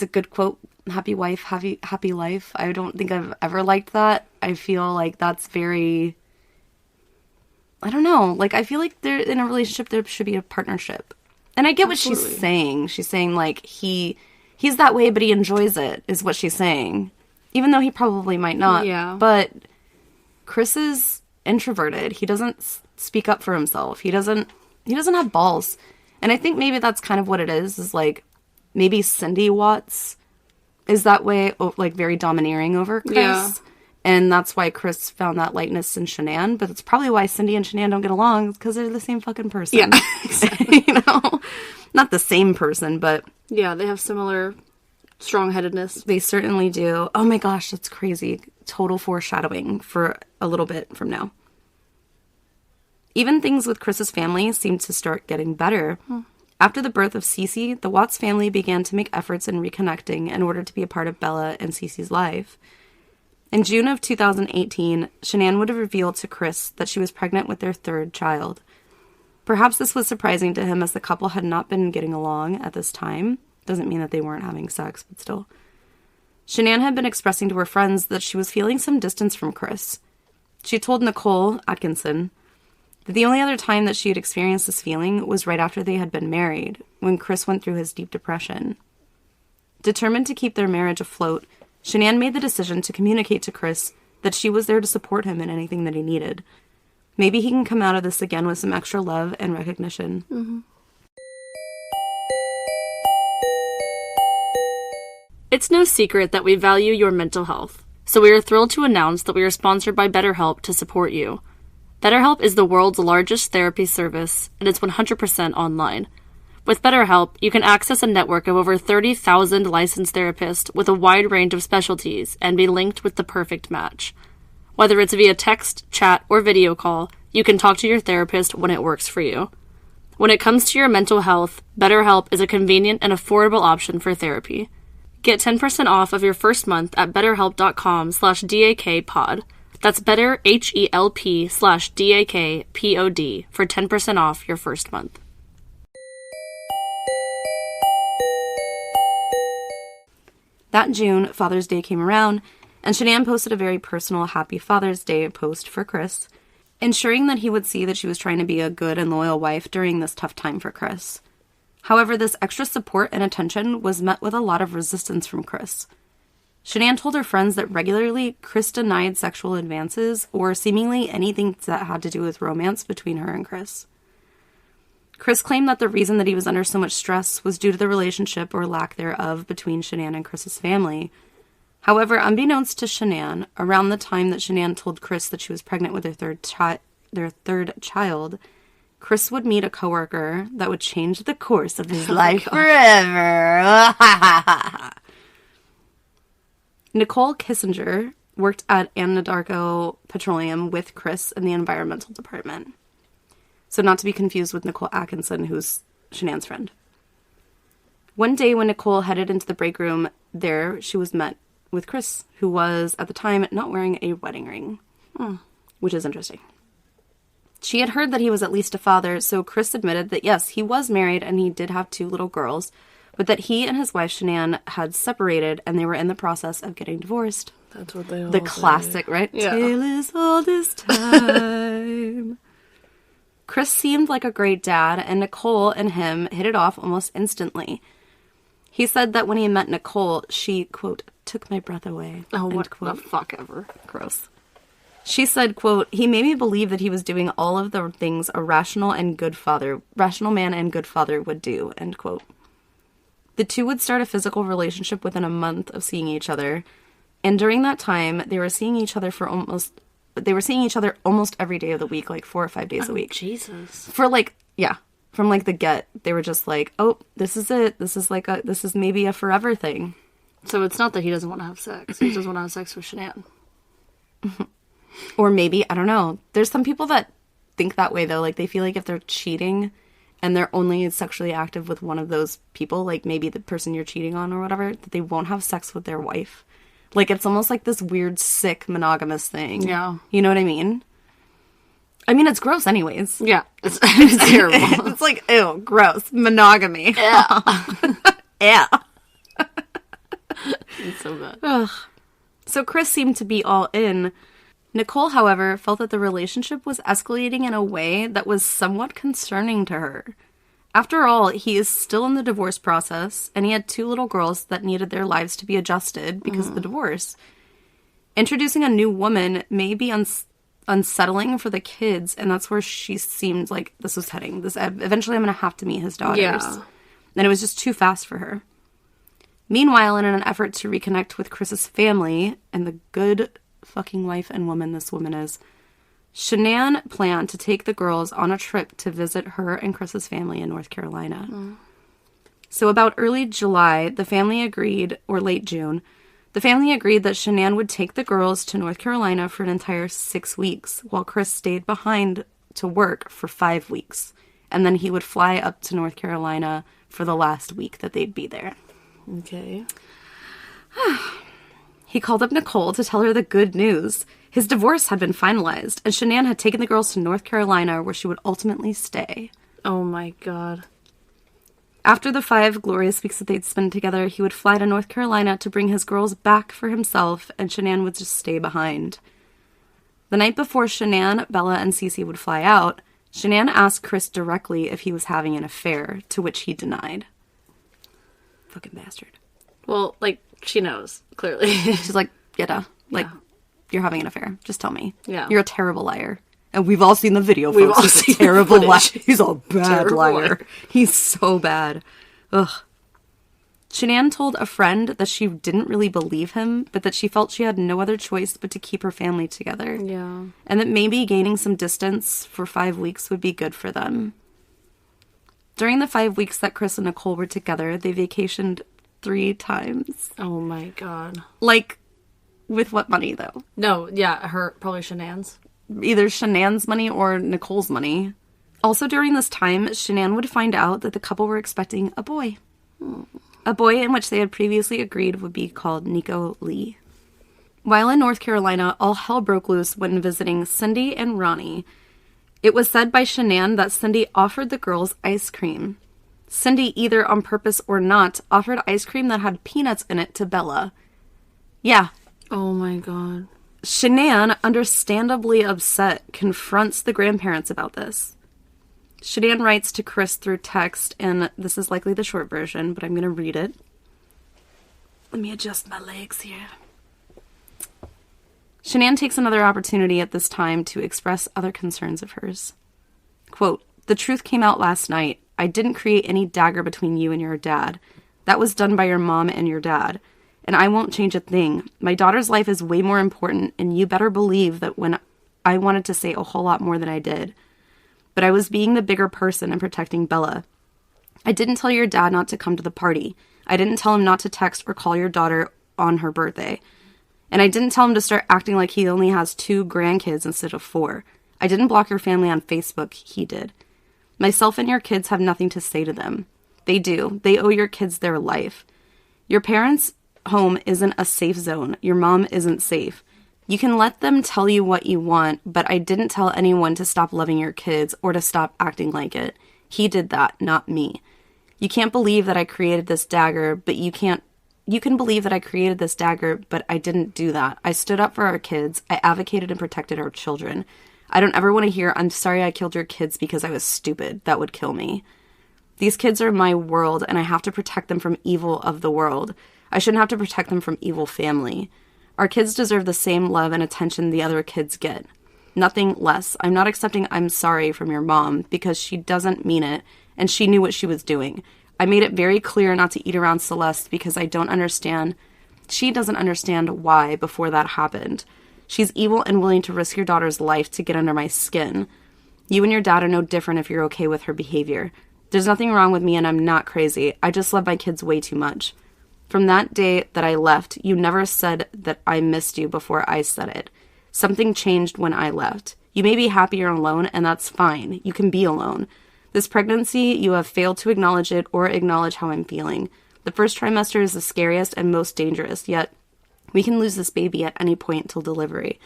good quote. Happy wife, happy life. I don't think I've ever liked that. I feel like that's very... I don't know. Like, I feel like they're in a relationship, there should be a partnership. And I get what she's saying. She's saying, like, he's that way, but he enjoys it, is what she's saying. Even though he probably might not. Yeah. But Chris is introverted. He doesn't speak up for himself. He doesn't have balls. And I think maybe that's kind of what it is like, maybe Cindy Watts is that way, like, very domineering over Chris. Yeah. And that's why Chris found that lightness in Shanann. But it's probably why Cindy and Shanann don't get along, because they're the same fucking person. Yeah. You know? Not the same person, but... Yeah, they have similar strong-headedness. They certainly do. Oh my gosh, that's crazy. Total foreshadowing for a little bit from now. Even things with Chris's family seemed to start getting better. After the birth of Cece, the Watts family began to make efforts in reconnecting in order to be a part of Bella and Cece's life. In June of 2018, Shanann would have revealed to Chris that she was pregnant with their third child. Perhaps this was surprising to him, as the couple had not been getting along at this time. Doesn't mean that they weren't having sex, but still. Shanann had been expressing to her friends that she was feeling some distance from Chris. She told Nicole Atkinson that the only other time that she had experienced this feeling was right after they had been married, when Chris went through his deep depression. Determined to keep their marriage afloat, Shanann made the decision to communicate to Chris that she was there to support him in anything that he needed. Maybe he can come out of this again with some extra love and recognition. Mm-hmm. It's no secret that we value your mental health, so we are thrilled to announce that we are sponsored by BetterHelp to support you. BetterHelp is the world's largest therapy service, and it's 100% online. With BetterHelp, you can access a network of over 30,000 licensed therapists with a wide range of specialties and be linked with the perfect match. Whether it's via text, chat, or video call, you can talk to your therapist when it works for you. When it comes to your mental health, BetterHelp is a convenient and affordable option for therapy. Get 10% off of your first month at betterhelp.com/DAKpod. That's BetterHelp/DAKPOD for 10% off your first month. That June, Father's Day came around, and Shanann posted a very personal Happy Father's Day post for Chris, ensuring that he would see that she was trying to be a good and loyal wife during this tough time for Chris. However, this extra support and attention was met with a lot of resistance from Chris. Shanann told her friends that regularly Chris denied sexual advances or seemingly anything that had to do with romance between her and Chris. Chris claimed that the reason that he was under so much stress was due to the relationship or lack thereof between Shanann and Chris's family. However, unbeknownst to Shanann, around the time that Shanann told Chris that she was pregnant with their third child, Chris would meet a coworker that would change the course of his life forever. Nicole Kissinger worked at Anadarko Petroleum with Chris in the environmental department. So not to be confused with Nicole Atkinson, who's Shanann's friend. One day when Nicole headed into the break room there, she was met with Chris, who was, at the time, not wearing a wedding ring. Which is interesting. She had heard that he was at least a father, so Chris admitted that yes, he was married and he did have 2 little girls, but that he and his wife Shanann had separated and they were in the process of getting divorced. That's what they all The classic, say. right? Yeah. Tale is all this time. Chris seemed like a great dad, and Nicole and him hit it off almost instantly. He said that when he met Nicole, she, quote, took my breath away. Oh, what quote. the fuck ever. Gross. She said, quote, he made me believe that he was doing all of the things a rational man and good father would do, end quote. The two would start a physical relationship within a month of seeing each other, and during that time, they were seeing each other almost every day of the week, like 4 or 5 days a week. Jesus. From the get, they were just like, oh, this is it. This is maybe a forever thing. So it's not that he doesn't want to have sex. He doesn't want to have sex with Shanann. Or maybe, I don't know. There's some people that think that way, though. Like, they feel like if they're cheating and they're only sexually active with one of those people, like maybe the person you're cheating on or whatever, that they won't have sex with their wife. Like, it's almost like this weird, sick, monogamous thing. Yeah. You know what I mean? I mean, it's gross anyways. Yeah. It's terrible. It's like, ew, gross. Monogamy. Yeah. Yeah. It's so bad. Ugh. So Chris seemed to be all in. Nicole, however, felt that the relationship was escalating in a way that was somewhat concerning to her. After all, he is still in the divorce process, and he had 2 little girls that needed their lives to be adjusted because of the divorce. Introducing a new woman may be unsettling for the kids, and that's where she seemed like this was heading. Eventually I'm going to have to meet his daughters. Yeah. And it was just too fast for her. Meanwhile, in an effort to reconnect with Chris's family and the good fucking wife and woman this woman is, Shanann planned to take the girls on a trip to visit her and Chris's family in North Carolina. So about early July, the family agreed, or late June, the family agreed that Shanann would take the girls to North Carolina for an entire 6 weeks, while Chris stayed behind to work for 5 weeks. And then he would fly up to North Carolina for the last week that they'd be there. Okay. He called up Nicole to tell her the good news. His divorce had been finalized, and Shanann had taken the girls to North Carolina, where she would ultimately stay. Oh my god. After the 5 glorious weeks that they'd spent together, he would fly to North Carolina to bring his girls back for himself, and Shanann would just stay behind. The night before Shanann, Bella, and Cece would fly out, Shanann asked Chris directly if he was having an affair, to which he denied. Fucking bastard. Well, like, she knows, clearly. She's like, yeah, duh. Like, you're having an affair. Just tell me. Yeah. You're a terrible liar. And we've all seen the video, folks. We've all He's seen a terrible the liar. footage. He's a bad Terrible liar. liar. He's so bad. Ugh. Shanann told a friend that she didn't really believe him, but that she felt she had no other choice but to keep her family together. Yeah. And that maybe gaining some distance for 5 weeks would be good for them. During the 5 weeks that Chris and Nicole were together, they vacationed 3 times. Oh my god. Like, with what money, though? No, yeah, probably Shanann's. Either Shanann's money or Nicole's money. Also during this time, Shanann would find out that the couple were expecting a boy. A boy in which they had previously agreed would be called Nico Lee. While in North Carolina, all hell broke loose when visiting Cindy and Ronnie. It was said by Shanann that Cindy offered the girls ice cream. Cindy, either on purpose or not, offered ice cream that had peanuts in it to Bella. Yeah. Oh my god. Shanann, understandably upset, confronts the grandparents about this. Shanann writes to Chris through text, and this is likely the short version, but I'm going to read it. Let me adjust my legs here. Shanann takes another opportunity at this time to express other concerns of hers. Quote, "The truth came out last night. I didn't create any dagger between you and your dad. That was done by your mom and your dad. And I won't change a thing. My daughter's life is way more important, and you better believe that when I wanted to say a whole lot more than I did. But I was being the bigger person and protecting Bella. I didn't tell your dad not to come to the party. I didn't tell him not to text or call your daughter on her birthday. And I didn't tell him to start acting like he only has 2 grandkids instead of 4. I didn't block your family on Facebook. He did. Myself and your kids have nothing to say to them. They do. They owe your kids their life. Your parents' home isn't a safe zone. Your mom isn't safe. You can let them tell you what you want, but I didn't tell anyone to stop loving your kids or to stop acting like it. He did that, not me. You can't believe that I created this dagger, but you can believe that I created this dagger, but I didn't do that. I stood up for our kids. I advocated and protected our children. I don't ever want to hear, I'm sorry I killed your kids because I was stupid. That would kill me. These kids are my world, and I have to protect them from evil of the world. I shouldn't have to protect them from evil family. Our kids deserve the same love and attention the other kids get. Nothing less. I'm not accepting I'm sorry from your mom because she doesn't mean it, and she knew what she was doing. I made it very clear not to eat around Celeste because I don't understand. She doesn't understand why before that happened. She's evil and willing to risk your daughter's life to get under my skin. You and your dad are no different if you're okay with her behavior. There's nothing wrong with me and I'm not crazy. I just love my kids way too much. From that day that I left, you never said that I missed you before I said it. Something changed when I left. You may be happier alone, and that's fine. You can be alone. This pregnancy, you have failed to acknowledge it or acknowledge how I'm feeling. The first trimester is the scariest and most dangerous, yet we can lose this baby at any point till delivery.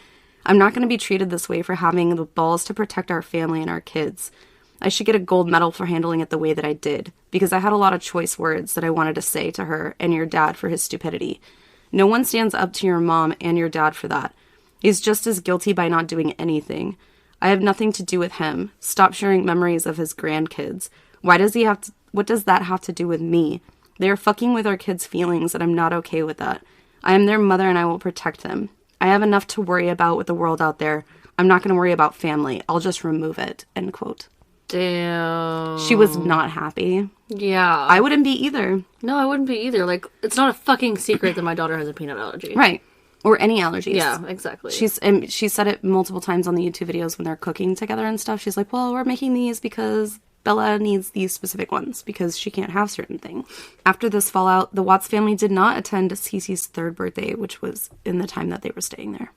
I'm not going to be treated this way for having the balls to protect our family and our kids. I should get a gold medal for handling it the way that I did, because I had a lot of choice words that I wanted to say to her and your dad for his stupidity. No one stands up to your mom and your dad for that. He's just as guilty by not doing anything. I have nothing to do with him. Stop sharing memories of his grandkids. What does that have to do with me? They are fucking with our kids' feelings, and I'm not okay with that. I am their mother, and I will protect them. I have enough to worry about with the world out there. I'm not going to worry about family. I'll just remove it. End quote. Damn. She was not happy. Yeah. I wouldn't be either. No, I wouldn't be either. Like, it's not a fucking secret that my daughter has a peanut allergy. Right. Or any allergies. Yeah, exactly. She said it multiple times on the YouTube videos when they're cooking together and stuff. She's like, well, we're making these because Bella needs these specific ones because she can't have certain things. After this fallout, the Watts family did not attend Cece's third birthday, which was in the time that they were staying there.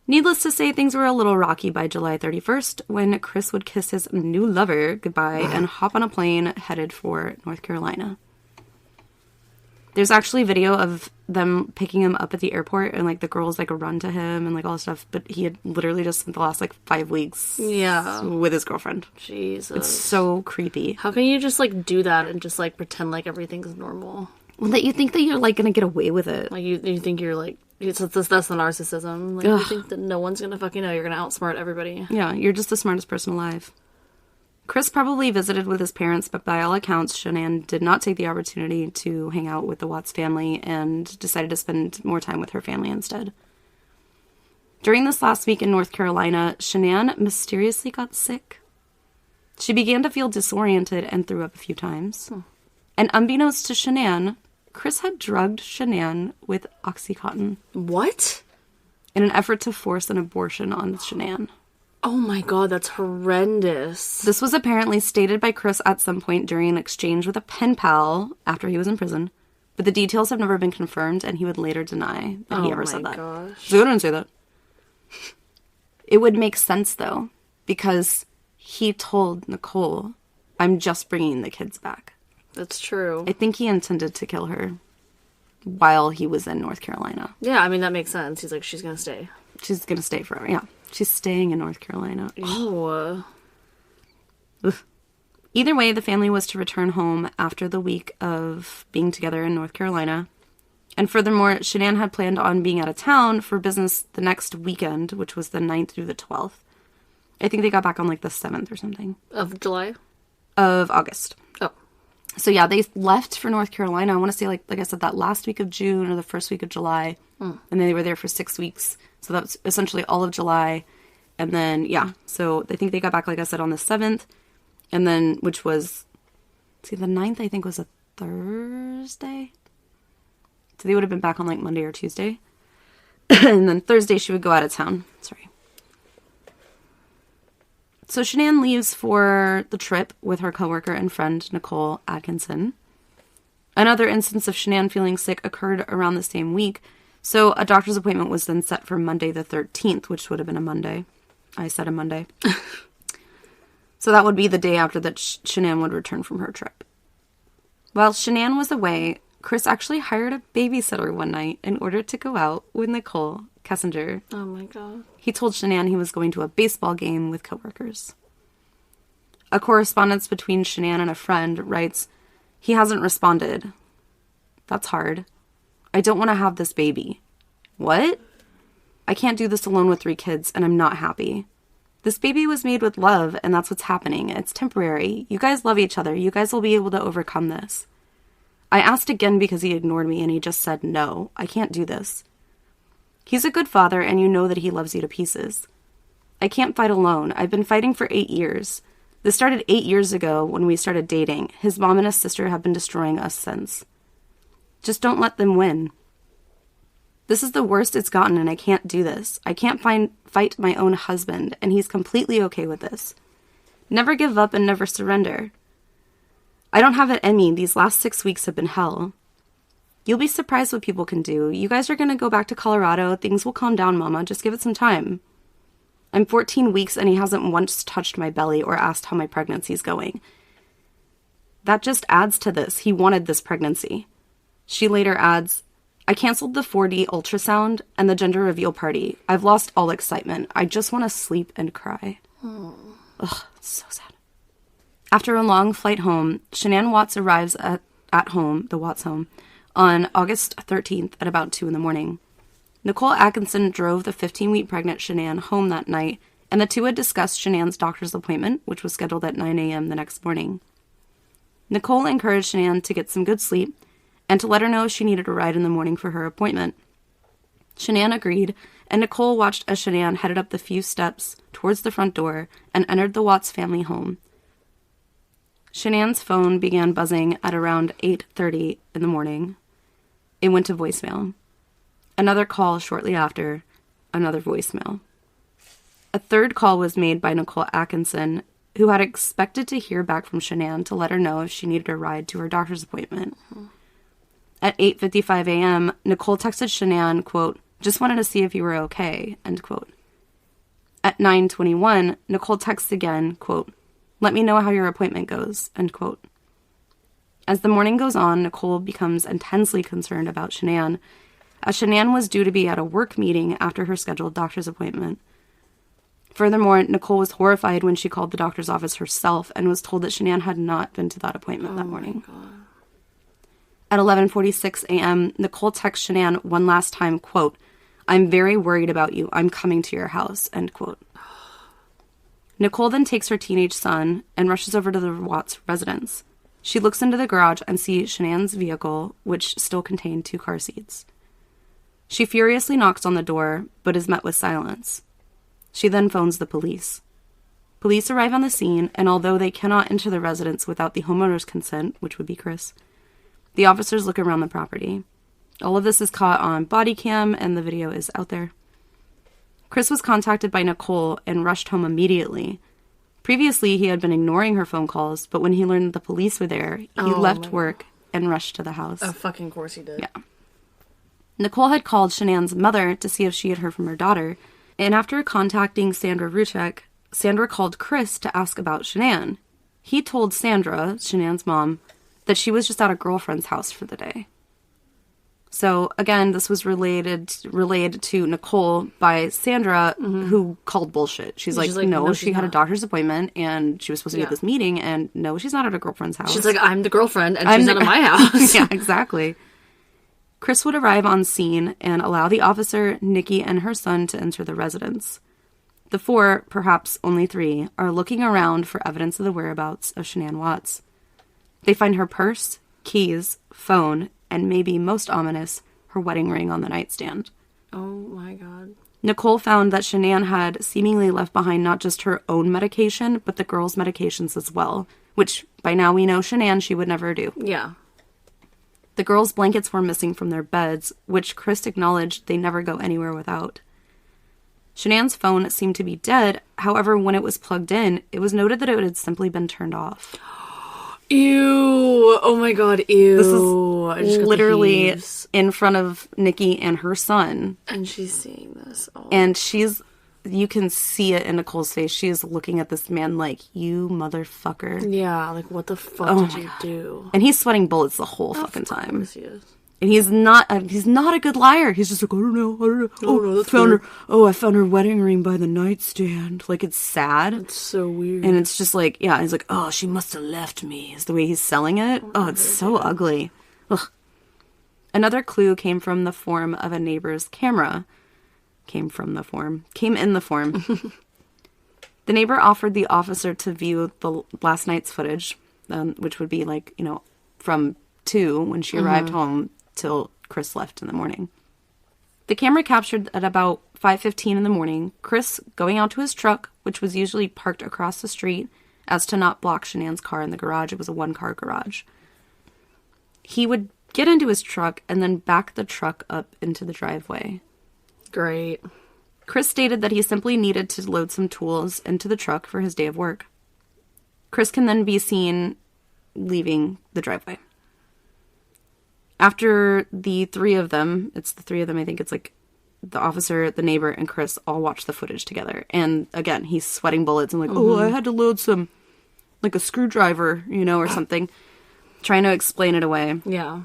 Needless to say, things were a little rocky by July 31st when Chris would kiss his new lover goodbye and hop on a plane headed for North Carolina. There's actually video of them picking him up at the airport and, like, the girls, like, run to him and, like, all this stuff. But he had literally just spent the last, like, 5 weeks with his girlfriend. Jesus. It's so creepy. How can you just, like, do that and just, like, pretend like everything's normal? Well, that you think that you're, like, gonna get away with it. Like, you think you're, like... that's the narcissism. Like, you think that no one's gonna fucking know. You're gonna outsmart everybody. Yeah, you're just the smartest person alive. Chris probably visited with his parents, but by all accounts, Shanann did not take the opportunity to hang out with the Watts family and decided to spend more time with her family instead. During this last week in North Carolina, Shanann mysteriously got sick. She began to feel disoriented and threw up a few times. And unbeknownst to Shanann, Chris had drugged Shanann with Oxycontin. What? In an effort to force an abortion on Shanann. Oh my god, that's horrendous. This was apparently stated by Chris at some point during an exchange with a pen pal after he was in prison, but the details have never been confirmed, and he would later deny that he ever said that. Gosh. So I didn't say that. It would make sense, though, because he told Nicole, I'm just bringing the kids back. That's true. I think he intended to kill her while he was in North Carolina. Yeah, I mean, that makes sense. He's like, she's gonna stay. She's gonna stay forever, yeah. She's staying in North Carolina. Oh. Either way, the family was to return home after the week of being together in North Carolina. And furthermore, Shanann had planned on being out of town for business the next weekend, which was the 9th through the 12th. I think they got back on, like, the 7th or something. Of July? Of August. Oh. So, yeah, they left for North Carolina. I want to say, like I said, that last week of June or the first week of July. And then they were there for 6 weeks. So that was essentially all of July. And then, yeah. So I think they got back, like I said, on the 7th. And then, which was, see, the 9th, I think, was a Thursday. So they would have been back on, like, Monday or Tuesday. And then Thursday, she would go out of town. Sorry. So Shanann leaves for the trip with her coworker and friend, Nicole Atkinson. Another instance of Shanann feeling sick occurred around the same week. So a doctor's appointment was then set for Monday the 13th, which would have been a Monday. I said a Monday. So that would be the day after that Shanann would return from her trip. While Shanann was away, Chris actually hired a babysitter one night in order to go out with Nicole Kessinger. Oh my god. He told Shanann he was going to a baseball game with coworkers. A correspondence between Shanann and a friend writes, he hasn't responded. That's hard. I don't want to have this baby. What? I can't do this alone with 3 kids, and I'm not happy. This baby was made with love, and that's what's happening. It's temporary. You guys love each other. You guys will be able to overcome this. I asked again because he ignored me, and he just said, no, I can't do this. He's a good father, and you know that he loves you to pieces. I can't fight alone. I've been fighting for 8 years. This started 8 years ago when we started dating. His mom and his sister have been destroying us since. Just don't let them win. This is the worst it's gotten, and I can't do this. I can't fight my own husband, and he's completely okay with this. Never give up and never surrender. I don't have it in me. These last 6 weeks have been hell. You'll be surprised what people can do. You guys are going to go back to Colorado. Things will calm down, Mama. Just give it some time. I'm 14 weeks and he hasn't once touched my belly or asked how my pregnancy's going. That just adds to this. He wanted this pregnancy. She later adds, I canceled the 4D ultrasound and the gender reveal party. I've lost all excitement. I just want to sleep and cry. Ugh, so sad. After a long flight home, Shanann Watts arrives at home, the Watts home, on August 13th at about 2 in the morning. Nicole Atkinson drove the 15-week pregnant Shanann home that night, and the two had discussed Shanann's doctor's appointment, which was scheduled at 9 a.m. the next morning. Nicole encouraged Shanann to get some good sleep and to let her know if she needed a ride in the morning for her appointment. Shanann agreed, and Nicole watched as Shanann headed up the few steps towards the front door and entered the Watts family home. Shanann's phone began buzzing at around 8:30 in the morning. It went to voicemail. Another call shortly after, another voicemail. A third call was made by Nicole Atkinson, who had expected to hear back from Shanann to let her know if she needed a ride to her doctor's appointment. At 8:55 a.m., Nicole texted Shanann, quote, just wanted to see if you were okay, end quote. At 9:21, Nicole texts again, quote, let me know how your appointment goes, end quote. As the morning goes on, Nicole becomes intensely concerned about Shanann, as Shanann was due to be at a work meeting after her scheduled doctor's appointment. Furthermore, Nicole was horrified when she called the doctor's office herself and was told that Shanann had not been to that appointment that morning. At 11:46 a.m., Nicole texts Shanann one last time, quote, I'm very worried about you. I'm coming to your house, end quote. Nicole then takes her teenage son and rushes over to the Watts residence. She looks into the garage and sees Shanann's vehicle, which still contained 2 car seats. She furiously knocks on the door, but is met with silence. She then phones the police. Police arrive on the scene, and although they cannot enter the residence without the homeowner's consent, which would be Chris, the officers look around the property. All of this is caught on body cam, and the video is out there. Chris was contacted by Nicole and rushed home immediately. Previously, he had been ignoring her phone calls, but when he learned that the police were there, he left work and rushed to the house. Of fucking course he did. Yeah. Nicole had called Shanann's mother to see if she had heard from her daughter, and after contacting Sandra Ruchek, Sandra called Chris to ask about Shanann. He told Sandra, Shanann's mom, that she was just at a girlfriend's house for the day. So, again, this was relayed to Nicole by Sandra, who called bullshit. She's like, no, she had a doctor's appointment, and she was supposed to be at this meeting, and no, she's not at a girlfriend's house. She's like, I'm the girlfriend, and she's not at my house. Yeah, exactly. Chris would arrive on scene and allow the officer, Nikki, and her son to enter the residence. The 4, perhaps only 3, are looking around for evidence of the whereabouts of Shanann Watts. They find her purse, keys, phone, and maybe most ominous, her wedding ring on the nightstand. Oh my God. Nicole found that Shanann had seemingly left behind not just her own medication, but the girls' medications as well, which by now we know Shanann she would never do. Yeah. The girls' blankets were missing from their beds, which Chris acknowledged they never go anywhere without. Shanann's phone seemed to be dead. However, when it was plugged in, it was noted that it had simply been turned off. Ew. Oh my God, ew. This is literally in front of Nikki and her son. And she's seeing this. Oh. And you can see it in Nicole's face. She is looking at this man like, you motherfucker. Yeah, like, what the fuck did you do? And he's sweating bullets the whole fucking time. Of course he is. And he's not a good liar. He's just like, I don't know. I found her wedding ring by the nightstand. Like, it's sad. It's so weird. And it's just like, yeah, he's like, oh, she must have left me, is the way he's selling it. Oh, it's so ugly. Ugh. Another clue came from the form of a neighbor's camera. Came in the form. The neighbor offered the officer to view the last night's footage, which would be like, from 2 when she arrived home till Chris left in the morning. The camera captured at about 5:15 in the morning Chris going out to his truck, which was usually parked across the street as to not block Shanann's car in the garage. It was a 1-car garage. He would get into his truck and then back the truck up into the driveway. Great. Chris stated that he simply needed to load some tools into the truck for his day of work. Chris can then be seen leaving the driveway. After the 3 of them, I think it's like the officer, the neighbor, and Chris all watched the footage together. And again, he's sweating bullets and like, oh, I had to load some, like a screwdriver, or something, trying to explain it away. Yeah.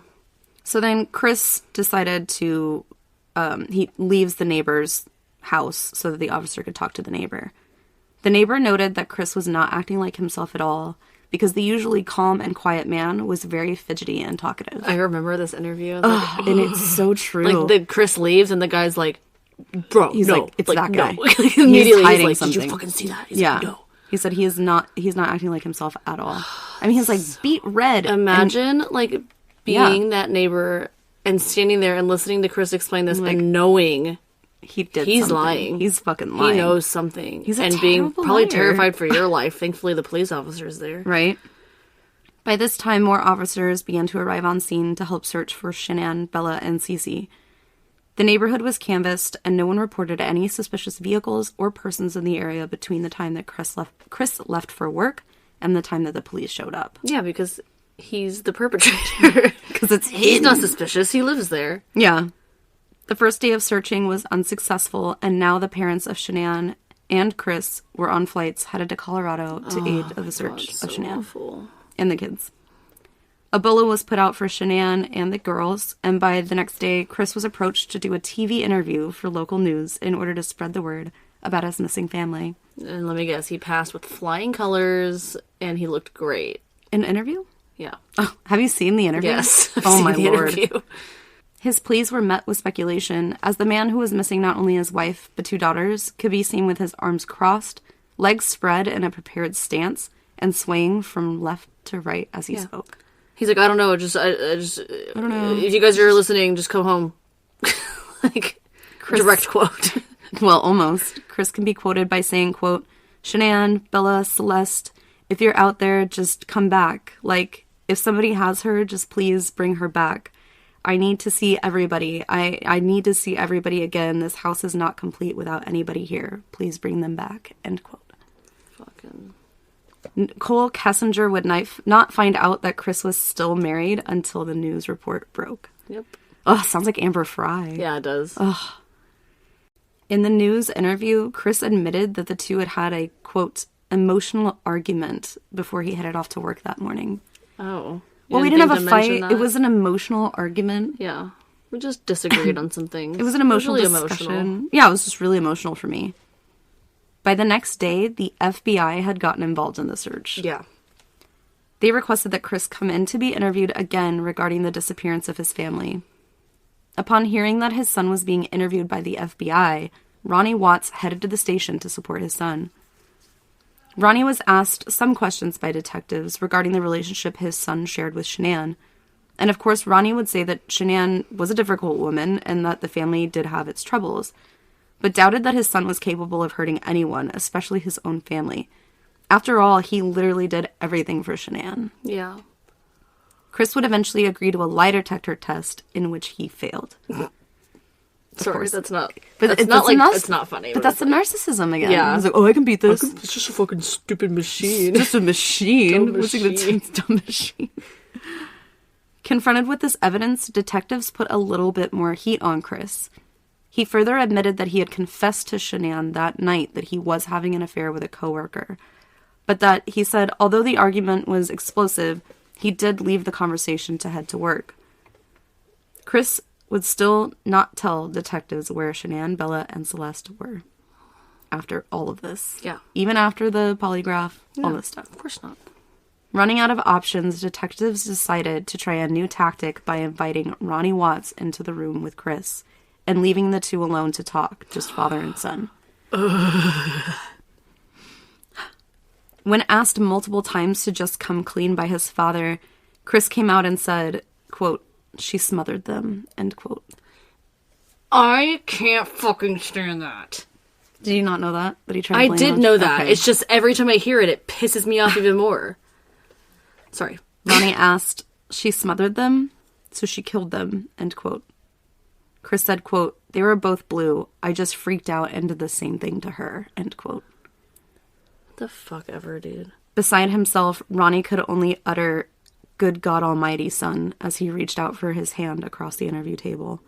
So then Chris decided to, he leaves the neighbor's house so that the officer could talk to the neighbor. The neighbor noted that Chris was not acting like himself at all, because the usually calm and quiet man was very fidgety and talkative. I remember this interview. And it's so true. Like, Chris leaves, and the guy's like, bro, he's no. like, it's that guy. No. Immediately, he's like, something. Did you fucking see that? He's yeah. like, no. He said he's not acting like himself at all. I mean, he's like beat red. Imagine, being that neighbor and standing there and listening to Chris explain this and knowing he's something. Lying. He's fucking lying. He knows something. He's being probably liar. Terrified for your life. Thankfully, the police officer's there. Right. By this time, more officers began to arrive on scene to help search for Shanann, Bella, and Cece. The neighborhood was canvassed, and no one reported any suspicious vehicles or persons in the area between the time that Chris left for work and the time that the police showed up. Yeah, because he's the perpetrator. Because he's not suspicious. He lives there. Yeah. The first day of searching was unsuccessful, and now the parents of Shanann and Chris were on flights headed to Colorado to aid of the search of Shanann. Awful. And the kids. A bolo was put out for Shanann and the girls, and by the next day, Chris was approached to do a TV interview for local news in order to spread the word about his missing family. And let me guess, he passed with flying colors, and he looked great. An interview? Yeah. Oh, have you seen the interview? Yes. Oh my lord. His pleas were met with speculation, as the man who was missing not only his wife, but 2 daughters, could be seen with his arms crossed, legs spread in a prepared stance, and swaying from left to right as he spoke. He's like, I don't know, I don't know. If you guys are listening, just come home. Chris, direct quote. Well, almost. Chris can be quoted by saying, quote, Shanann, Bella, Celeste, if you're out there, just come back. Like, if somebody has her, just please bring her back. I need to see everybody. I need to see everybody again. This house is not complete without anybody here. Please bring them back. End quote. Fucking... Koelle Kessinger would not find out that Chris was still married until the news report broke. Yep. Oh, sounds like Amber Fry. Yeah, it does. Ugh. In the news interview, Chris admitted that the two had a, quote, emotional argument before he headed off to work that morning. Oh. Well, we didn't have a fight. It was an emotional argument. Yeah. We just disagreed on some things. It was an emotional discussion. Emotional. Yeah, it was just really emotional for me. By the next day, the FBI had gotten involved in the search. Yeah. They requested that Chris come in to be interviewed again regarding the disappearance of his family. Upon hearing that his son was being interviewed by the FBI, Ronnie Watts headed to the station to support his son. Ronnie was asked some questions by detectives regarding the relationship his son shared with Shanann. And of course, Ronnie would say that Shanann was a difficult woman and that the family did have its troubles, but doubted that his son was capable of hurting anyone, especially his own family. After all, he literally did everything for Shanann. Yeah. Chris would eventually agree to a lie detector test in which he failed. Sorry, that's not... But it's not funny. But that's the narcissism again. Yeah. He's like, oh, I can beat this. It's just a fucking stupid machine. It's just a machine. Dumb machine. It's a dumb machine. Confronted with this evidence, detectives put a little bit more heat on Chris. He further admitted that he had confessed to Shanann that night that he was having an affair with a coworker, but that, he said, although the argument was explosive, he did leave the conversation to head to work. Chris would still not tell detectives where Shanann, Bella, and Celeste were after all of this. Yeah. Even after the polygraph, all this stuff. Of course not. Running out of options, detectives decided to try a new tactic by inviting Ronnie Watts into the room with Chris and leaving the two alone to talk, just father and son. When asked multiple times to just come clean by his father, Chris came out and said, quote, she smothered them, end quote. I can't fucking stand that. Did you not know that? That he tried to I did know that. Okay. It's just every time I hear it, it pisses me off even more. Sorry. Ronnie asked, she smothered them, so she killed them, end quote. Chris said, quote, they were both blue. I just freaked out and did the same thing to her, end quote. What the fuck ever, dude? Beside himself, Ronnie could only utter, good God Almighty, son, as he reached out for his hand across the interview table.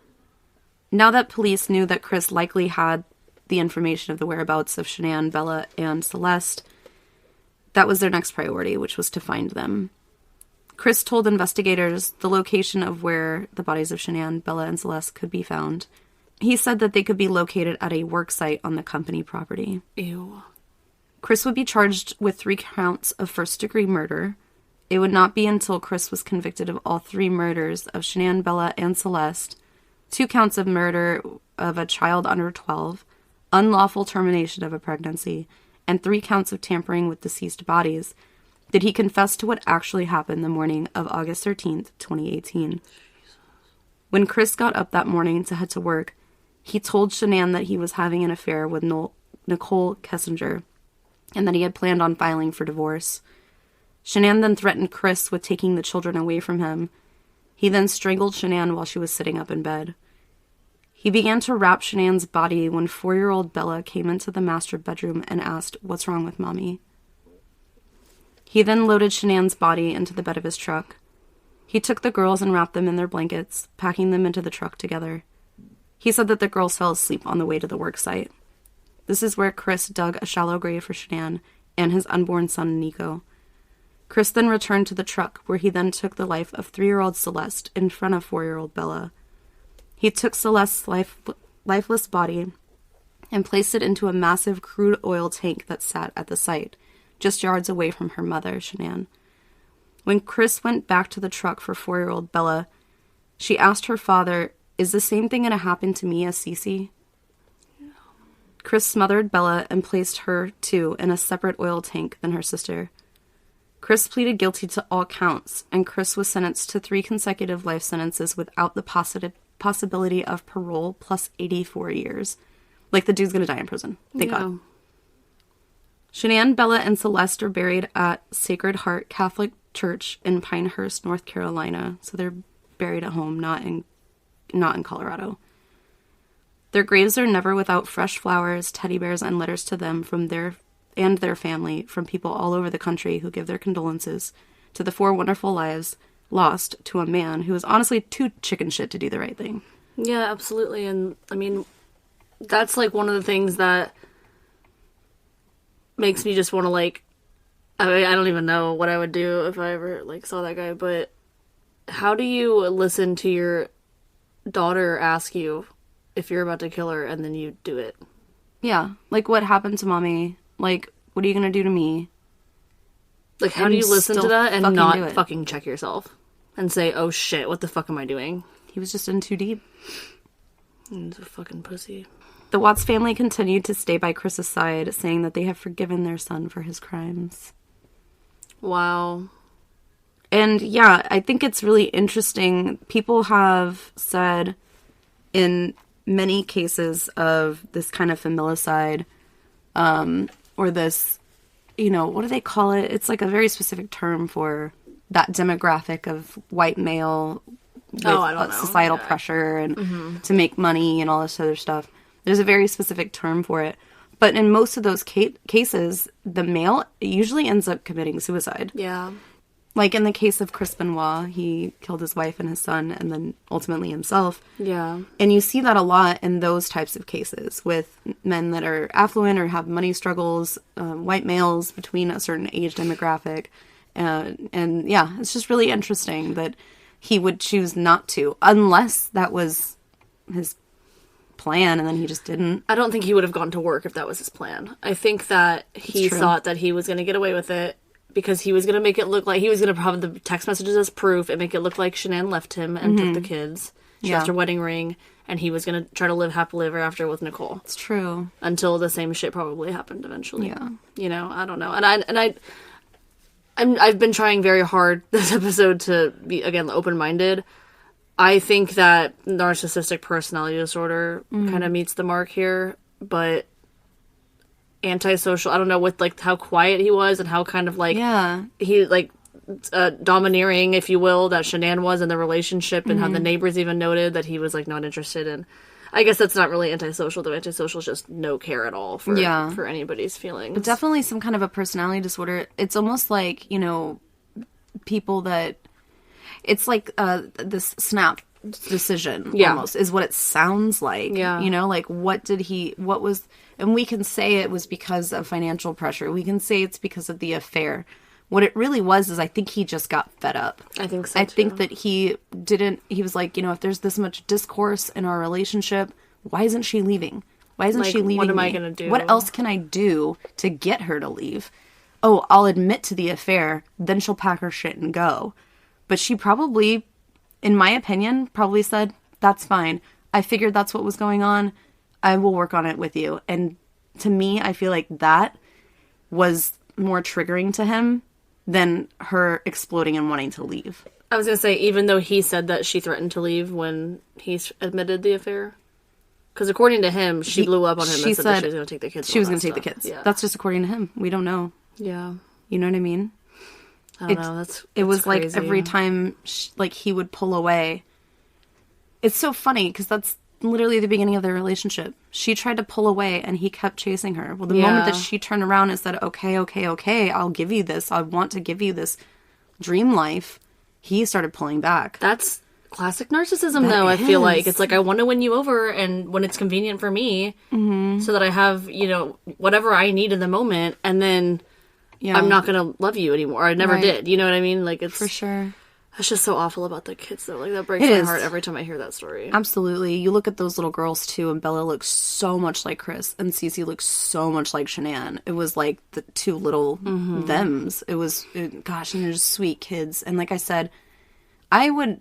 Now that police knew that Chris likely had the information of the whereabouts of Shanann, Bella, and Celeste, that was their next priority, which was to find them. Chris told investigators the location of where the bodies of Shanann, Bella, and Celeste could be found. He said that they could be located at a work site on the company property. Ew. Chris would be charged with 3 counts of first-degree murder. It would not be until Chris was convicted of all 3 murders of Shanann, Bella, and Celeste, 2 counts of murder of a child under 12, unlawful termination of a pregnancy, and 3 counts of tampering with deceased bodies, did he confess to what actually happened the morning of August 13th, 2018. When Chris got up that morning to head to work, he told Shanann that he was having an affair with Nicole Kessinger, and that he had planned on filing for divorce. Shanann then threatened Chris with taking the children away from him. He then strangled Shanann while she was sitting up in bed. He began to wrap Shanann's body when 4-year-old Bella came into the master bedroom and asked, "What's wrong with Mommy?" He then loaded Shanann's body into the bed of his truck. He took the girls and wrapped them in their blankets, packing them into the truck together. He said that the girls fell asleep on the way to the work site. This is where Chris dug a shallow grave for Shanann and his unborn son, Nico. Chris then returned to the truck, where he then took the life of 3-year-old Celeste in front of 4-year-old Bella. He took Celeste's lifeless body and placed it into a massive crude oil tank that sat at the site, just yards away from her mother, Shanann. When Chris went back to the truck for 4-year-old Bella, she asked her father, "Is the same thing going to happen to me as Cece?" Chris smothered Bella and placed her, too, in a separate oil tank than her sister. Chris pleaded guilty to all counts, and Chris was sentenced to 3 consecutive life sentences without the possibility of parole plus 84 years. Like, the dude's going to die in prison. Thank God. Shanann, Bella, and Celeste are buried at Sacred Heart Catholic Church in Pinehurst, North Carolina. So they're buried at home, not in Colorado. Their graves are never without fresh flowers, teddy bears, and letters to them from their family from people all over the country who give their condolences to the 4 wonderful lives lost to a man who was honestly too chicken shit to do the right thing. Yeah, absolutely. And I mean, that's like one of the things that makes me just want to like, I mean, I don't even know what I would do if I ever like saw that guy, but how do you listen to your daughter ask you if you're about to kill her and then you do it? Yeah. Like, what happened to Mommy? Like, what are you going to do to me? Like, how do you listen to that and not fucking check yourself? And say, oh shit, what the fuck am I doing? He was just in too deep. He's a fucking pussy. The Watts family continued to stay by Chris's side, saying that they have forgiven their son for his crimes. Wow. And yeah, I think it's really interesting. People have said in many cases of this kind of familicide, or this, you know, what do they call it? It's like a very specific term for that demographic of white male with societal pressure and to make money and all this other stuff. There's a very specific term for it. But in most of those cases, the male usually ends up committing suicide. Yeah. Like in the case of Chris Benoit, he killed his wife and his son and then ultimately himself. Yeah. And you see that a lot in those types of cases with men that are affluent or have money struggles, white males between a certain age demographic. And yeah, it's just really interesting that he would choose not to, unless that was his plan and then he just didn't. I don't think he would have gone to work if that was his plan. I think that he thought that he was going to get away with it because he was going to make it look like he was going to have the text messages as proof and make it look like Shanann left him and took the kids. She left her wedding ring, and he was going to try to live happily ever after with Nicole. It's true. Until the same shit probably happened eventually. Yeah. You know, I don't know. I've been trying very hard this episode to be, again, open-minded. I think that narcissistic personality disorder kind of meets the mark here, but antisocial, I don't know, with, like, how quiet he was and how kind of, like, he, like, domineering, if you will, that Shanann was in the relationship and how the neighbors even noted that he was, like, not interested in. I guess that's not really antisocial, though. Antisocial is just no care at all for anybody's feelings. But definitely some kind of a personality disorder. It's almost like, you know, people that... It's like this SNAP decision, almost, is what it sounds like. Yeah. You know, like, and we can say it was because of financial pressure. We can say it's because of the affair. What it really was is I think he just got fed up. I think so, I think that he was like, you know, if there's this much discourse in our relationship, why isn't she leaving? Why isn't she leaving What am me? I going to do? What else can I do to get her to leave? Oh, I'll admit to the affair, then she'll pack her shit and go. But she probably, in my opinion, probably said, that's fine. I figured that's what was going on. I will work on it with you. And to me, I feel like that was more triggering to him than her exploding and wanting to leave. I was going to say, even though he said that she threatened to leave when he admitted the affair. Because according to him, she blew up on him and said that she was going to take the kids. She was going to take the kids. Yeah. That's just according to him. We don't know. Yeah. You know what I mean? I don't know. That's it was crazy. Like every time he would pull away. It's so funny because that's literally the beginning of their relationship. She tried to pull away and he kept chasing her. Well, the moment that she turned around and said, okay, I'll give you this. I want to give you this dream life. He started pulling back. That's classic narcissism, though. I feel like it's like, I want to win you over, and when it's convenient for me, so that I have, you know, whatever I need in the moment, and then I'm not going to love you anymore. I never did. You know what I mean? Like, it's... For sure. It's just so awful about the kids, though. Like, that breaks my heart every time I hear that story. Absolutely. You look at those little girls, too, and Bella looks so much like Chris, and Cece looks so much like Shanann. It was like the two little thems. Gosh, and they're just sweet kids. And like I said, I would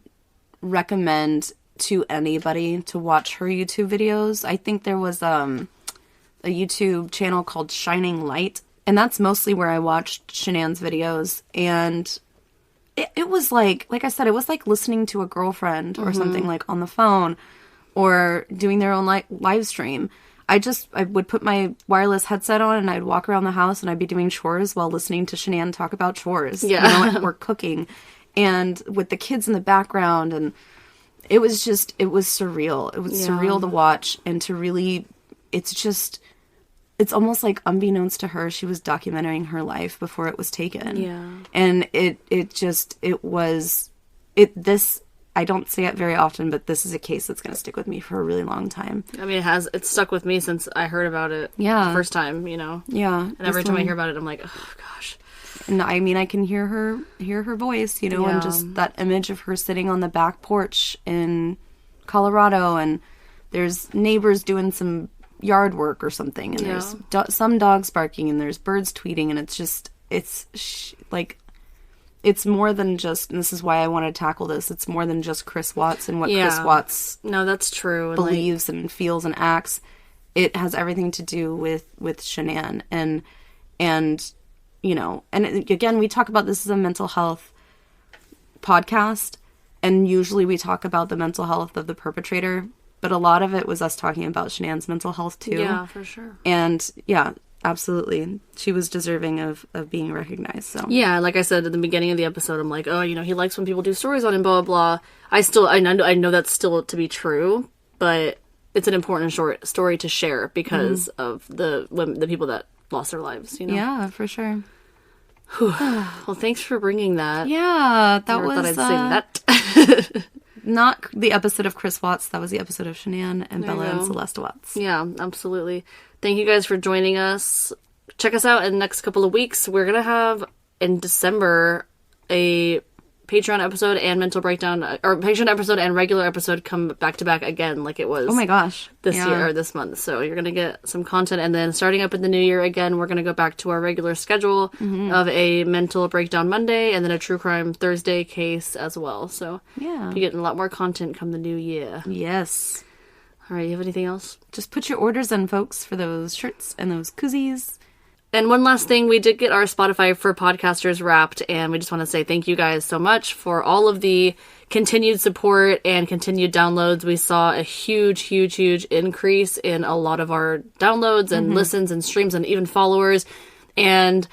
recommend to anybody to watch her YouTube videos. I think there was a YouTube channel called Shining Light, and that's mostly where I watched Shanann's videos, and... It was like I said, it was like listening to a girlfriend or something, like on the phone or doing their own live stream. I would put my wireless headset on and I'd walk around the house and I'd be doing chores while listening to Shanann talk about chores. Yeah. You know, or cooking, and with the kids in the background. And it was surreal. It was surreal to watch and to really, it's almost like unbeknownst to her, she was documenting her life before it was taken. Yeah. And this, I don't say it very often, but this is a case that's going to stick with me for a really long time. I mean, it's stuck with me since I heard about it the first time, you know? Yeah. And every time I hear about it, I'm like, oh, gosh. And I mean, I can hear her voice, you know, and just that image of her sitting on the back porch in Colorado, and there's neighbors doing some yard work or something, and there's some dogs barking, and there's birds tweeting, and it's more than just, and this is why I want to tackle this, it's more than just Chris Watts and what Chris Watts that's true believes and feels and acts. It has everything to do with Shanann, and you know, and again, we talk about this as a mental health podcast, and usually we talk about the mental health of the perpetrator. But a lot of it was us talking about Shanann's mental health, too. Yeah, for sure. And, yeah, absolutely. She was deserving of being recognized, so. Yeah, like I said at the beginning of the episode, I'm like, oh, you know, he likes when people do stories on him, blah, blah, blah. I know that's still to be true, but it's an important short story to share because of the people that lost their lives, you know? Yeah, for sure. Well, thanks for bringing that. Yeah, that was... I thought I'd say that. Not the episode of Chris Watts. That was the episode of Shanann and Bella and Celeste Watts. Yeah, absolutely. Thank you guys for joining us. Check us out in the next couple of weeks. We're going to have, in December, a Patreon episode and mental breakdown, or Patreon episode and regular episode come back to back again, like it was. Oh my gosh, this year or this month. So you're gonna get some content, and then starting up in the new year again, we're gonna go back to our regular schedule of a mental breakdown Monday and then a true crime Thursday case as well. So you're getting a lot more content come the new year. Yes. All right, you have anything else? Just put your orders in, folks, for those shirts and those koozies. And one last thing, we did get our Spotify for Podcasters wrapped, and we just want to say thank you guys so much for all of the continued support and continued downloads. We saw a huge increase in a lot of our downloads and listens and streams and even followers. And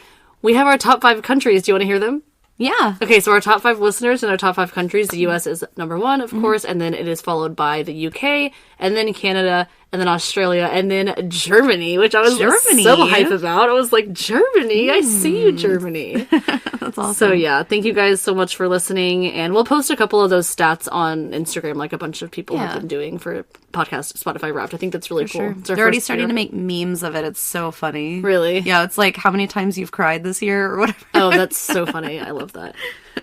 we have our top 5 countries. Do you want to hear them? Yeah. Okay, so our top 5 listeners and our top 5 countries, the US is number 1, of course, and then it is followed by the UK, and then Canada, and then Australia, and then Germany, which I was so hype about. I was like, Germany? I see you, Germany. That's awesome. So yeah, thank you guys so much for listening, and we'll post a couple of those stats on Instagram, like a bunch of people have been doing for podcast Spotify Wrapped. I think that's really cool. Sure. They're already starting to make memes of it. It's so funny. Really? Yeah, it's like how many times you've cried this year or whatever. Oh, that's so funny. I love that.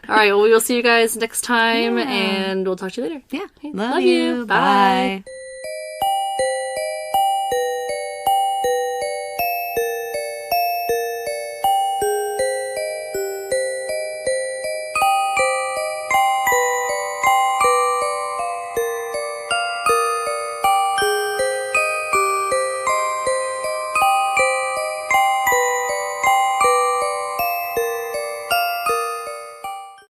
All right, well, we will see you guys next time, and we'll talk to you later. Yeah. Love you. Bye.